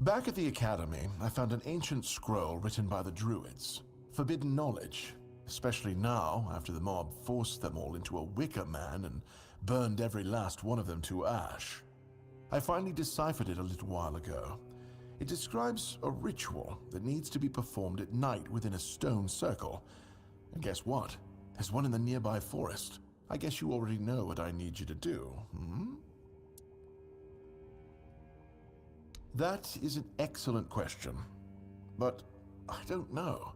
Back at the Academy, I found an ancient scroll written by the Druids. Forbidden knowledge, especially now, after the mob forced them all into a wicker man and burned every last one of them to ash. I finally deciphered it a little while ago. It describes a ritual that needs to be performed at night within a stone circle. And guess what? There's one in the nearby forest. I guess you already know what I need you to do, hmm? That is an excellent question, but I don't know.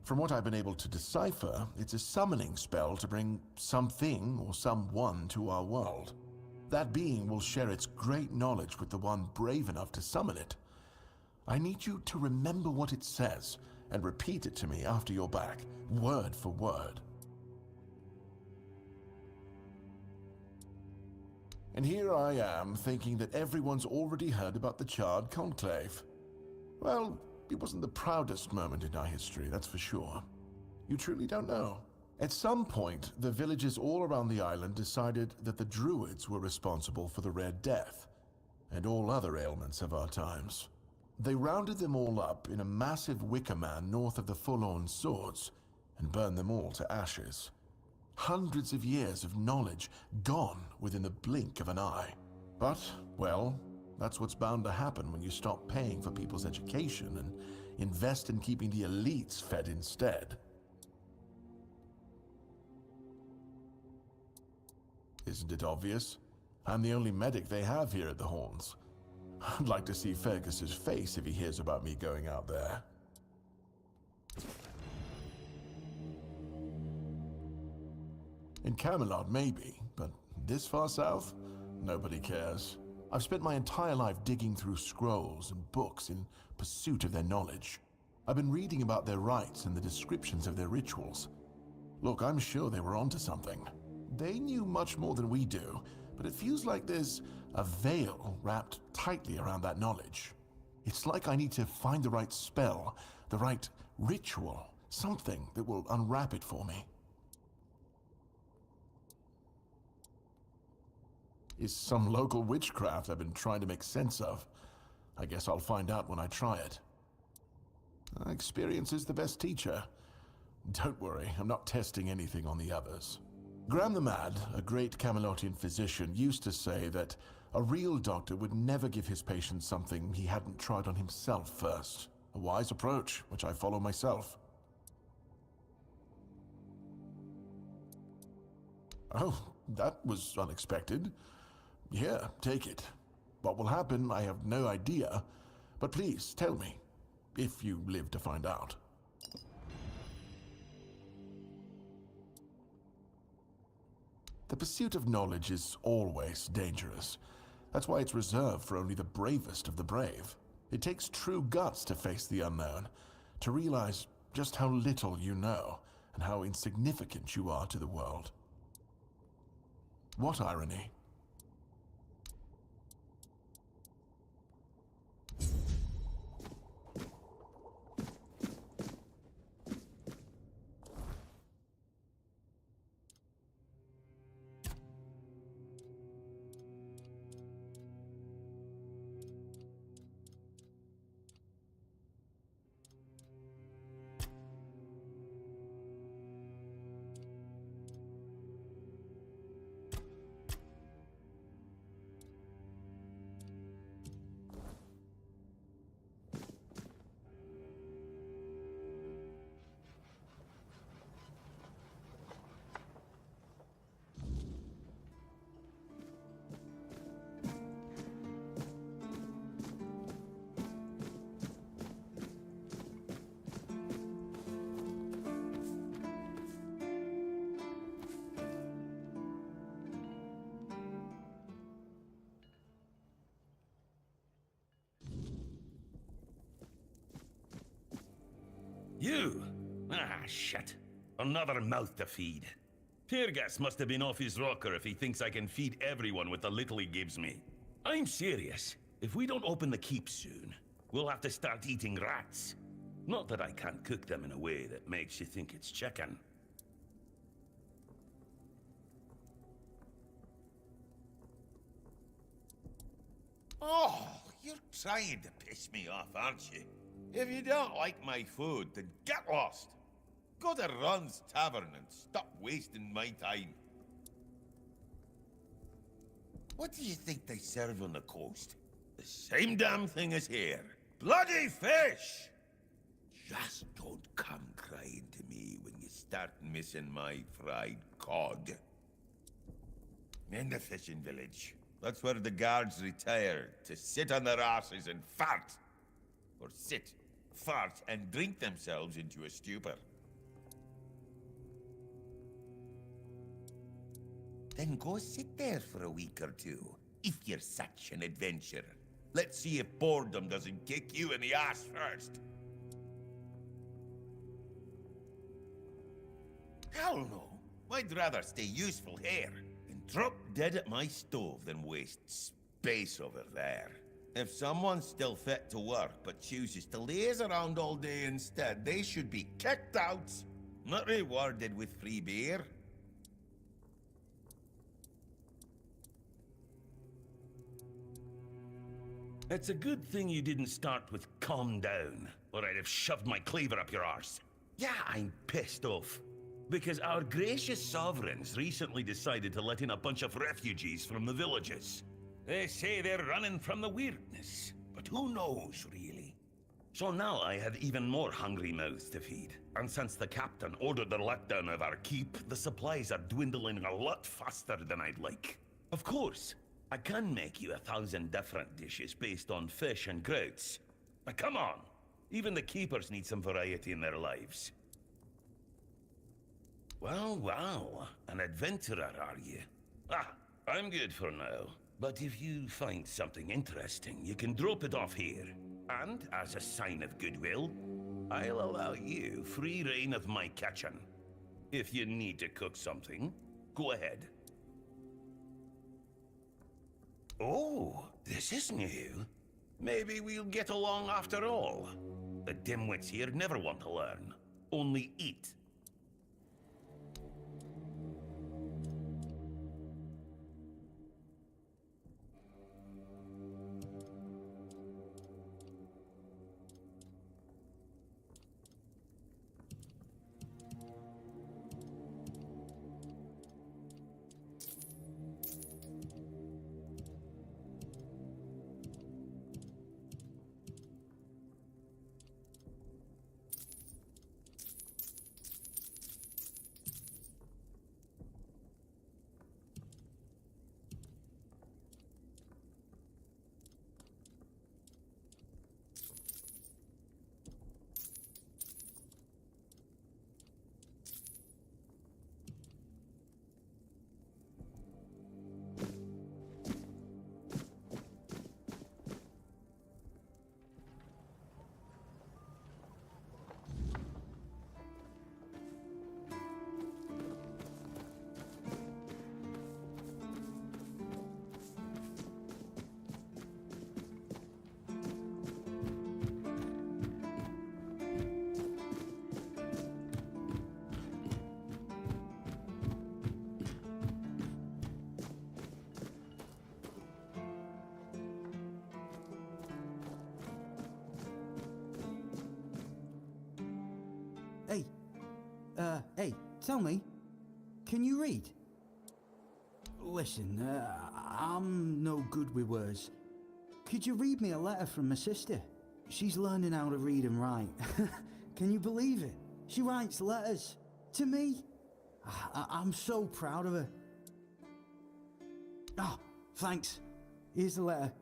From what I've been able to decipher, it's a summoning spell to bring something or someone to our world. That being will share its great knowledge with the one brave enough to summon it. I need you to remember what it says and repeat it to me after you're back, word for word. And here I am, thinking that everyone's already heard about the Charred Conclave. Well, it wasn't the proudest moment in our history, that's for sure. You truly don't know. At some point, the villagers all around the island decided that the Druids were responsible for the Red Death, and all other ailments of our times. They rounded them all up in a massive wicker man north of the Forlorn Swords, and burned them all to ashes. Hundreds of years of knowledge gone within the blink of an eye. But, well, that's what's bound to happen when you stop paying for people's education and invest in keeping the elites fed instead. Isn't it obvious? I'm the only medic they have here at the Horns. I'd like to see Fergus's face if he hears about me going out there. In Camelot, maybe, but this far south? Nobody cares. I've spent my entire life digging through scrolls and books in pursuit of their knowledge. I've been reading about their rites and the descriptions of their rituals. Look, I'm sure they were onto something. They knew much more than we do, but it feels like there's a veil wrapped tightly around that knowledge. It's like I need to find the right spell, the right ritual, something that will unwrap it for me. Is some local witchcraft I've been trying to make sense of. I guess I'll find out when I try it. Experience is the best teacher. Don't worry, I'm not testing anything on the others. Graham the Mad, a great Camelotian physician, used to say that a real doctor would never give his patients something he hadn't tried on himself first. A wise approach, which I follow myself. Oh, that was unexpected. Here, take it. What will happen, I have no idea, but please tell me, if you live to find out. The pursuit of knowledge is always dangerous. That's why it's reserved for only the bravest of the brave. It takes true guts to face the unknown, to realize just how little you know, and how insignificant you are to the world. What irony. You? Ah, shit. Another mouth to feed. Pirgas must have been off his rocker if he thinks I can feed everyone with the little he gives me. I'm serious. If we don't open the keep soon, we'll have to start eating rats. Not that I can't cook them in a way that makes you think it's chicken. Oh, you're trying to piss me off, aren't you? If you don't like my food, then get lost. Go to Ron's Tavern and stop wasting my time. What do you think they serve on the coast? The same damn thing as here. Bloody fish! Just don't come crying to me when you start missing my fried cod. In the fishing village. That's where the guards retire to sit on their asses and fart. Or sit, fart, and drink themselves into a stupor. Then go sit there for a week or two, if you're such an adventurer. Let's see if boredom doesn't kick you in the ass first. Hell no. I'd rather stay useful here and drop dead at my stove than waste space over there. If someone's still fit to work but chooses to laze around all day instead, they should be kicked out, not rewarded with free beer. It's a good thing you didn't start with calm down, or I'd have shoved my cleaver up your arse. Yeah, I'm pissed off. Because our gracious sovereigns recently decided to let in a bunch of refugees from the villages. They say they're running from the weirdness, but who knows, really? So now I have even more hungry mouths to feed. And since the captain ordered the letdown of our keep, the supplies are dwindling a lot faster than I'd like. Of course, I can make you 1,000 different dishes based on fish and grouts. But come on, even the keepers need some variety in their lives. Well, well, an adventurer, are you? Ah, I'm good for now. But if you find something interesting, you can drop it off here. And, as a sign of goodwill, I'll allow you free reign of my kitchen. If you need to cook something, go ahead. Oh, this is new. Maybe we'll get along after all. The dimwits here never want to learn, only eat. Hey, tell me, can you read? Listen, I'm no good with words. Could you read me a letter from my sister? She's learning how to read and write. Can you believe it? She writes letters to me. I'm so proud of her. Oh, thanks. Here's the letter.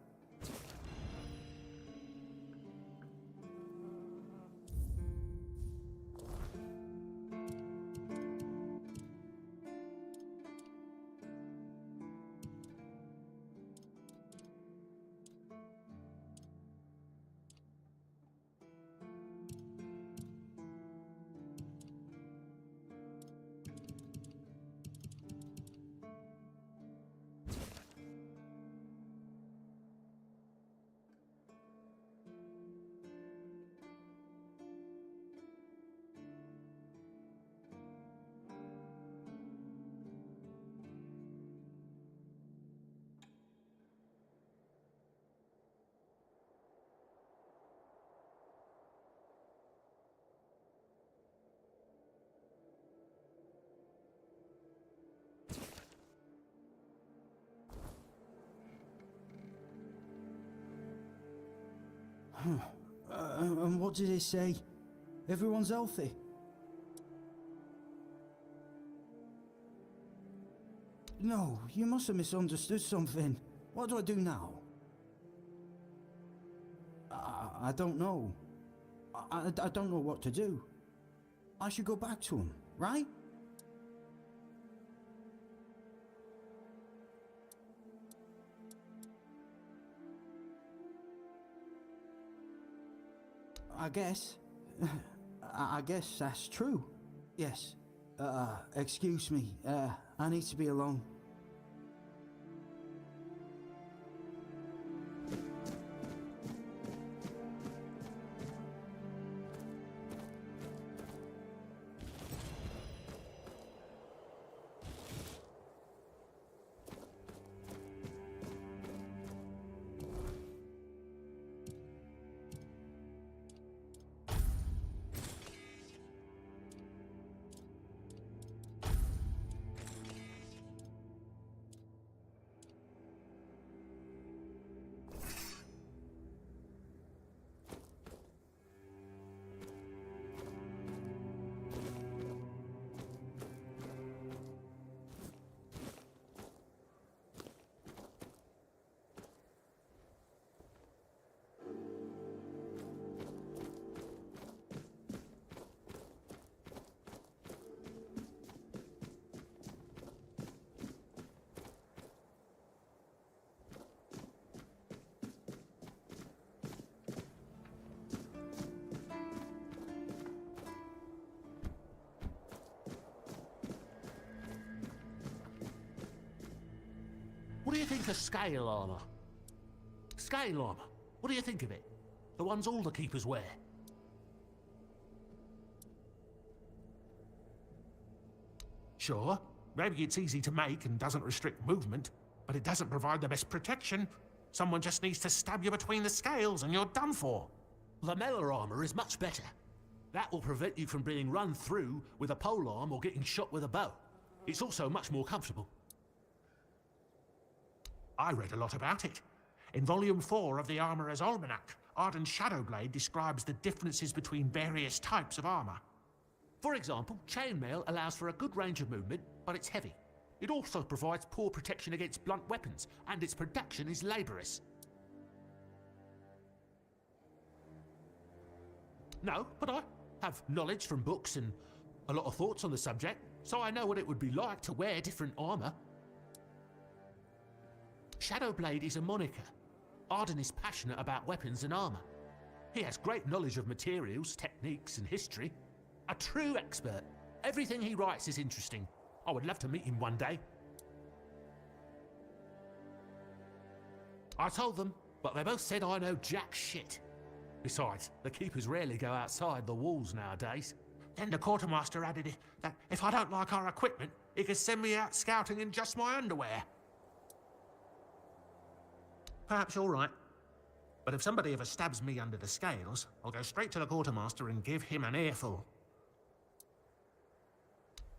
And what did it say? Everyone's healthy? No, you must have misunderstood something. What do I do now? I don't know. I don't know what to do. I should go back to him, right? I guess. I guess that's true. Yes. Excuse me. I need to be alone. What do you think of scale armor? Scale armor. What do you think of it? The ones all the keepers wear. Sure, maybe it's easy to make and doesn't restrict movement, but it doesn't provide the best protection. Someone just needs to stab you between the scales and you're done for. Lamellar armor is much better. That will prevent you from being run through with a polearm or getting shot with a bow. It's also much more comfortable. I read a lot about it. In Volume 4 of the Armourer's Almanac, Arden Shadowblade describes the differences between various types of armour. For example, chainmail allows for a good range of movement, but it's heavy. It also provides poor protection against blunt weapons, and its production is laborious. No, but I have knowledge from books and a lot of thoughts on the subject, so I know what it would be like to wear different armour. Shadowblade is a moniker. Arden is passionate about weapons and armour. He has great knowledge of materials, techniques and history. A true expert. Everything he writes is interesting. I would love to meet him one day. I told them, but they both said I know jack shit. Besides, the keepers rarely go outside the walls nowadays. Then the quartermaster added that if I don't like our equipment, he could send me out scouting in just my underwear. Perhaps you're right. But if somebody ever stabs me under the scales, I'll go straight to the quartermaster and give him an earful.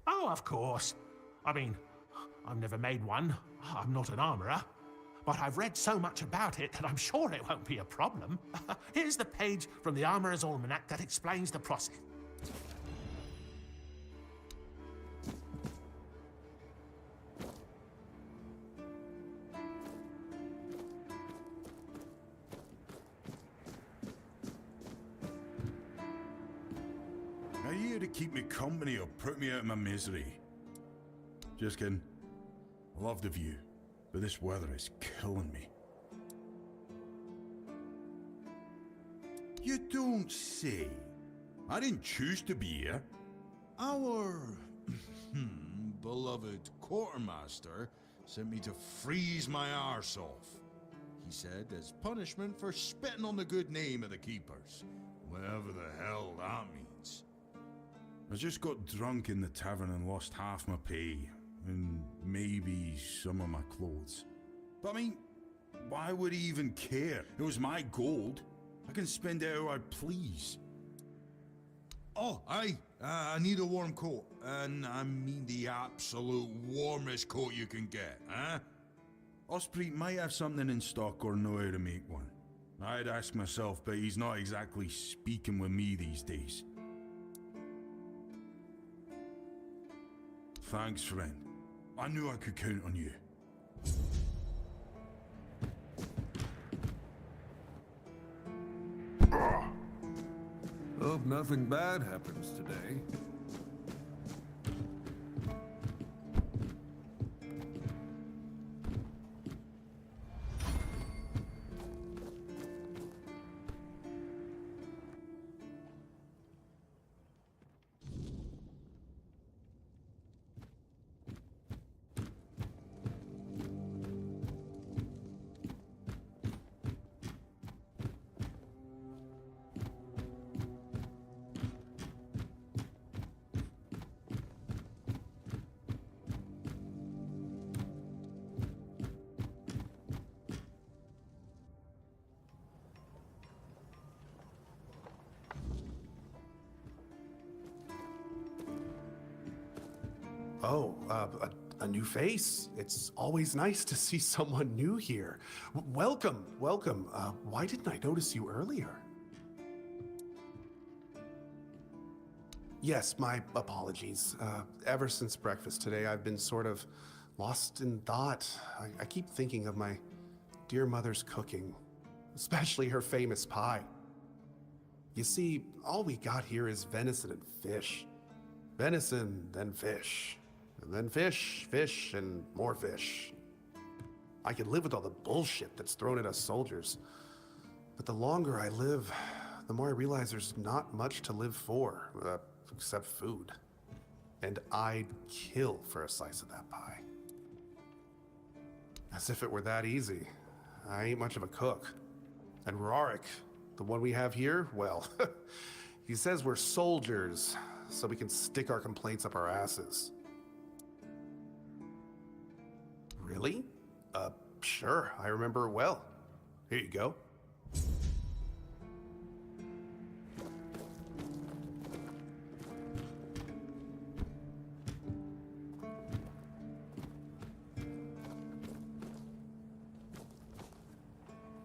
Oh, of course. I mean, I've never made one. I'm not an armourer. But I've read so much about it that I'm sure it won't be a problem. Here's the page from the Armourer's Almanac that explains the process. Are you here to keep me company or put me out of my misery? Just kidding. I love the view, but this weather is killing me. You don't say. I didn't choose to be here. Our beloved quartermaster sent me to freeze my arse off. He said as punishment for spitting on the good name of the keepers. Whatever the hell that means. I just got drunk in the tavern and lost half my pay, and maybe some of my clothes. But I mean, why would he even care? It was my gold. I can spend it how I please. Oh, aye. I need a warm coat. And I mean the absolute warmest coat you can get, huh? Osprey might have something in stock or know how to make one. I'd ask myself, but he's not exactly speaking with me these days. Thanks, friend. I knew I could count on you. Hope nothing bad happens today. Oh, a new face. It's always nice to see someone new here. Welcome, welcome. Why didn't I notice you earlier? Yes, my apologies. Ever since breakfast today, I've been sort of lost in thought. I keep thinking of my dear mother's cooking, especially her famous pie. You see, all we got here is venison and fish. Venison, then fish. And then fish, fish, and more fish. I can live with all the bullshit that's thrown at us soldiers. But the longer I live, the more I realize there's not much to live for, except food. And I'd kill for a slice of that pie. As if it were that easy. I ain't much of a cook. And Rorik, the one we have here, well, he says we're soldiers, so we can stick our complaints up our asses. Really? Sure, I remember it well. Here you go.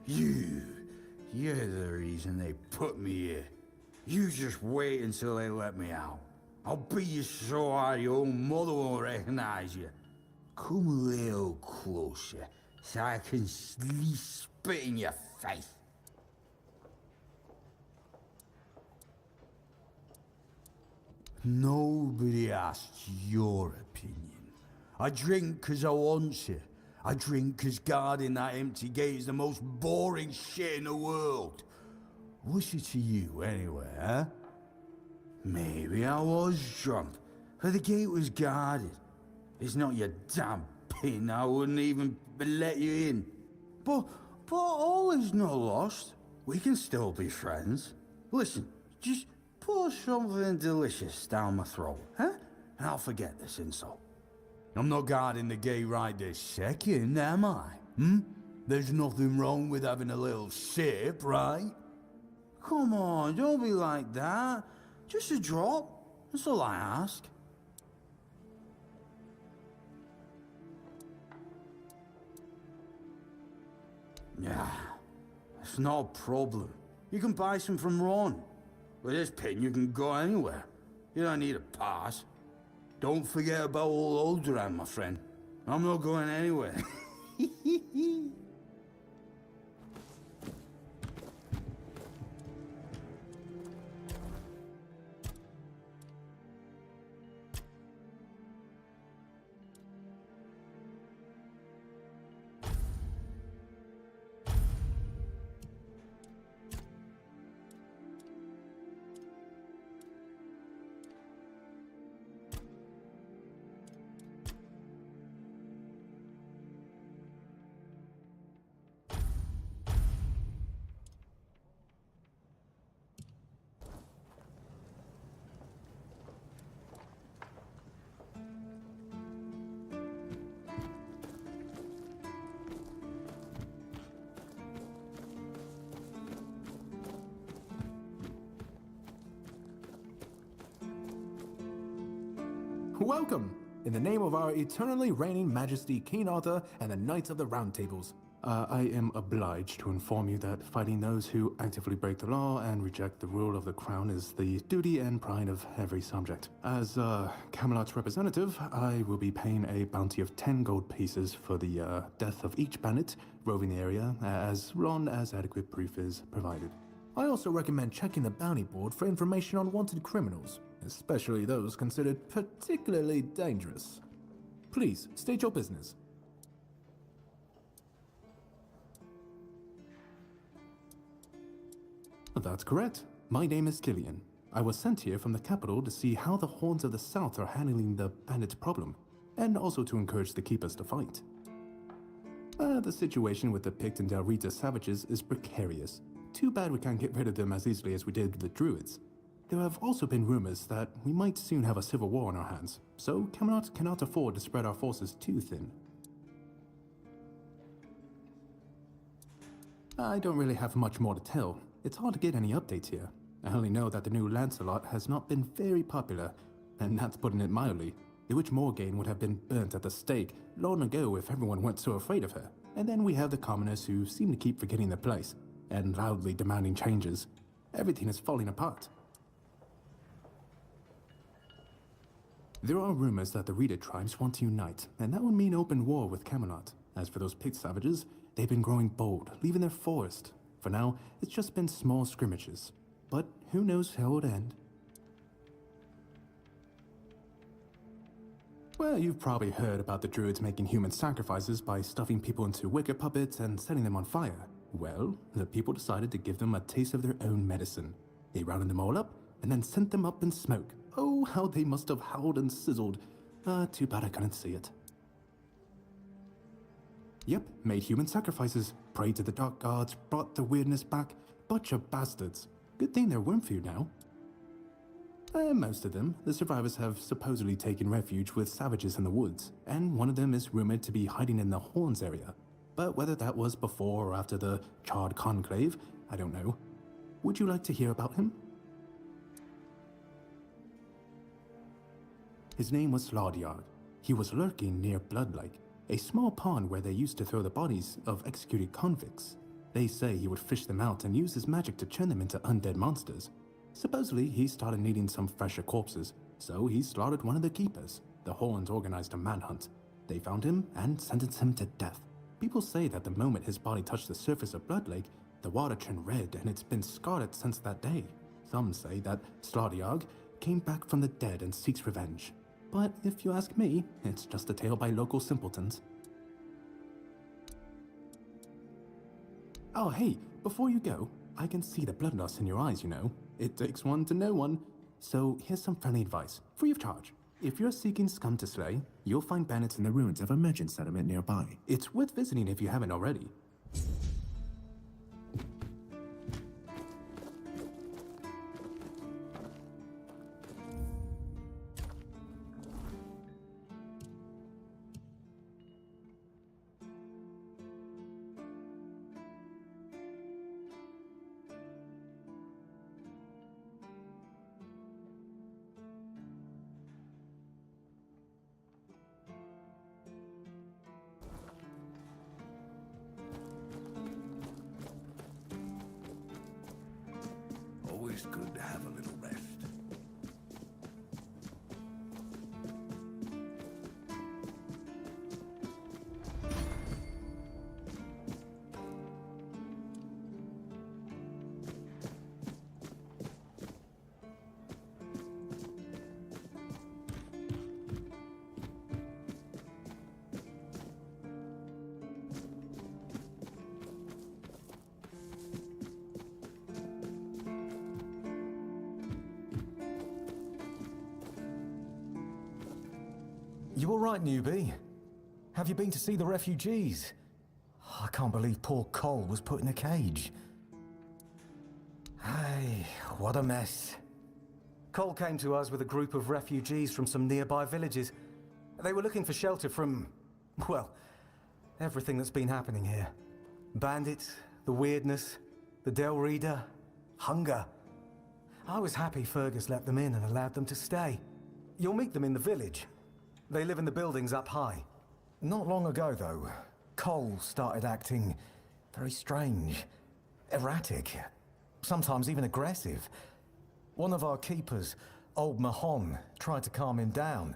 You're the reason they put me here. You just wait until they let me out. I'll beat you so hard your own mother won't recognize you. Come a little closer, so I can spit in your face. Nobody asked your opinion. I drink 'cause I want to. I drink 'cause guarding that empty gate is the most boring shit in the world. What's it to you, anyway, huh? Maybe I was drunk, but the gate was guarded. It's not your damn pin, I wouldn't even let you in. But all is not lost. We can still be friends. Listen, just pour something delicious down my throat, huh? And I'll forget this insult. I'm not guarding the gate right this second, am I? There's nothing wrong with having a little sip, right? Come on, don't be like that. Just a drop. That's all I ask. Yeah, it's not a problem. You can buy some from Ron. With this pin, you can go anywhere. You don't need a pass. Don't forget about old Oldran, my friend. I'm not going anywhere. Welcome, in the name of our eternally reigning majesty, King Arthur, and the Knights of the Round Tables. I am obliged to inform you that fighting those who actively break the law and reject the rule of the crown is the duty and pride of every subject. As Camelot's representative, I will be paying a bounty of 10 gold pieces for the death of each bandit roving the area, as long as adequate proof is provided. I also recommend checking the bounty board for information on wanted criminals, especially those considered particularly dangerous. Please, state your business. That's correct. My name is Killian. I was sent here from the capital to see how the Horns of the South are handling the bandit problem, and also to encourage the Keepers to fight. The situation with the Pict and Del Rita savages is precarious. Too bad we can't get rid of them as easily as we did with the Druids. There have also been rumors that we might soon have a civil war on our hands, so Camelot cannot afford to spread our forces too thin. I don't really have much more to tell. It's hard to get any updates here. I only know that the new Lancelot has not been very popular, and that's putting it mildly. The Witch Morgaine would have been burnt at the stake long ago if everyone weren't so afraid of her. And then we have the commoners who seem to keep forgetting their place, and loudly demanding changes. Everything is falling apart. There are rumors that the Rita tribes want to unite, and that would mean open war with Camelot. As for those Pict savages, they've been growing bold, leaving their forest. For now, it's just been small scrimmages. But who knows how it'll end. Well, you've probably heard about the Druids making human sacrifices by stuffing people into wicker puppets and setting them on fire. Well, the people decided to give them a taste of their own medicine. They rounded them all up and then sent them up in smoke. Oh, how they must have howled and sizzled. Too bad I couldn't see it. Yep, made human sacrifices, prayed to the dark gods, brought the weirdness back. Bunch of bastards. Good thing they're worm food now. Most of them, the survivors have supposedly taken refuge with savages in the woods, and one of them is rumored to be hiding in the Horns area. But whether that was before or after the Charred Conclave, I don't know. Would you like to hear about him? His name was Slaudyard. He was lurking near Bloodlake, a small pond where they used to throw the bodies of executed convicts. They say he would fish them out and use his magic to turn them into undead monsters. Supposedly, he started needing some fresher corpses, so he slaughtered one of the keepers. The Horns organized a manhunt. They found him and sentenced him to death. People say that the moment his body touched the surface of Bloodlake, the water turned red and it's been scarred since that day. Some say that Slaudyard came back from the dead and seeks revenge. But if you ask me, it's just a tale by local simpletons. Oh hey, before you go, I can see the bloodlust in your eyes, you know. It takes one to know one. So here's some friendly advice, free of charge. If you're seeking scum to slay, you'll find bandits in the ruins of a merchant settlement nearby. It's worth visiting if you haven't already. Always good to have a little rest. You all right, newbie? Have you been to see the refugees? I can't believe poor Cole was put in a cage. Hey, what a mess. Cole came to us with a group of refugees from some nearby villages. They were looking for shelter from, well, everything that's been happening here. Bandits, the weirdness, the Del Rita, hunger. I was happy Fergus let them in and allowed them to stay. You'll meet them in the village. They live in the buildings up high. Not long ago, though, Cole started acting very strange, erratic, sometimes even aggressive. One of our keepers, Old Mahon, tried to calm him down.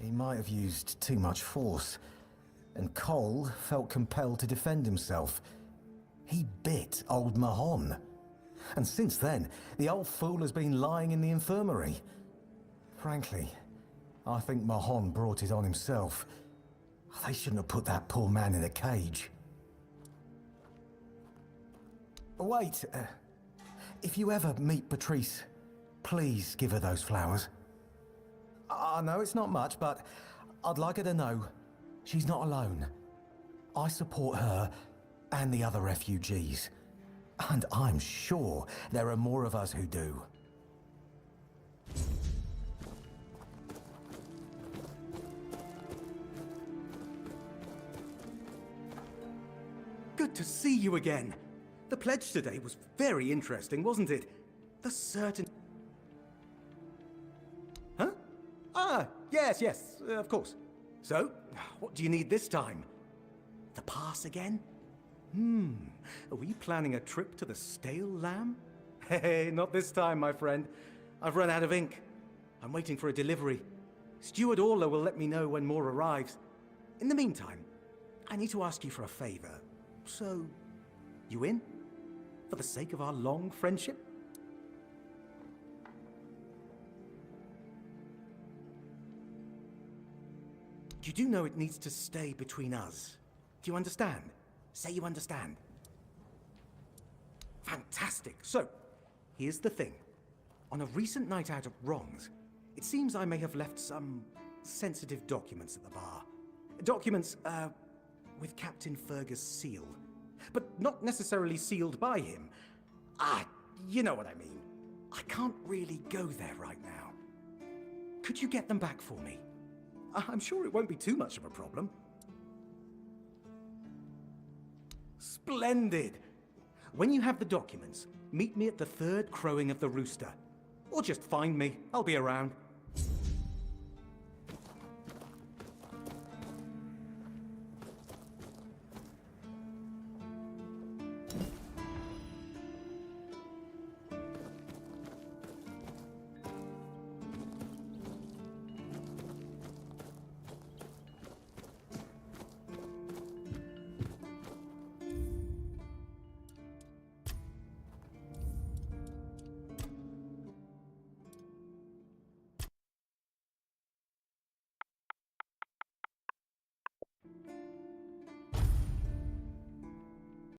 He might have used too much force, and Cole felt compelled to defend himself. He bit Old Mahon. And since then, the old fool has been lying in the infirmary. Frankly, I think Mahon brought it on himself. They shouldn't have put that poor man in a cage. Wait, if you ever meet Patrice, please give her those flowers. I know it's not much, but I'd like her to know she's not alone. I support her and the other refugees. And I'm sure there are more of us who do. Good to see you again. The pledge today was very interesting, wasn't it? The certain... Huh? Ah, yes, of course. So, what do you need this time? The pass again? Are we planning a trip to the Stale Lamb? Hey, not this time, my friend. I've run out of ink. I'm waiting for a delivery. Steward Orla will let me know when more arrives. In the meantime, I need to ask you for a favor. So, you in? For the sake of our long friendship? You do know it needs to stay between us. Do you understand? Say you understand. Fantastic. So, here's the thing. On a recent night out at Wrongs, it seems I may have left some sensitive documents at the bar. Documents, with Captain Fergus' seal. But not necessarily sealed by him. You know what I mean. I can't really go there right now. Could you get them back for me? I'm sure it won't be too much of a problem. Splendid! When you have the documents, meet me at the third crowing of the rooster. Or just find me. I'll be around.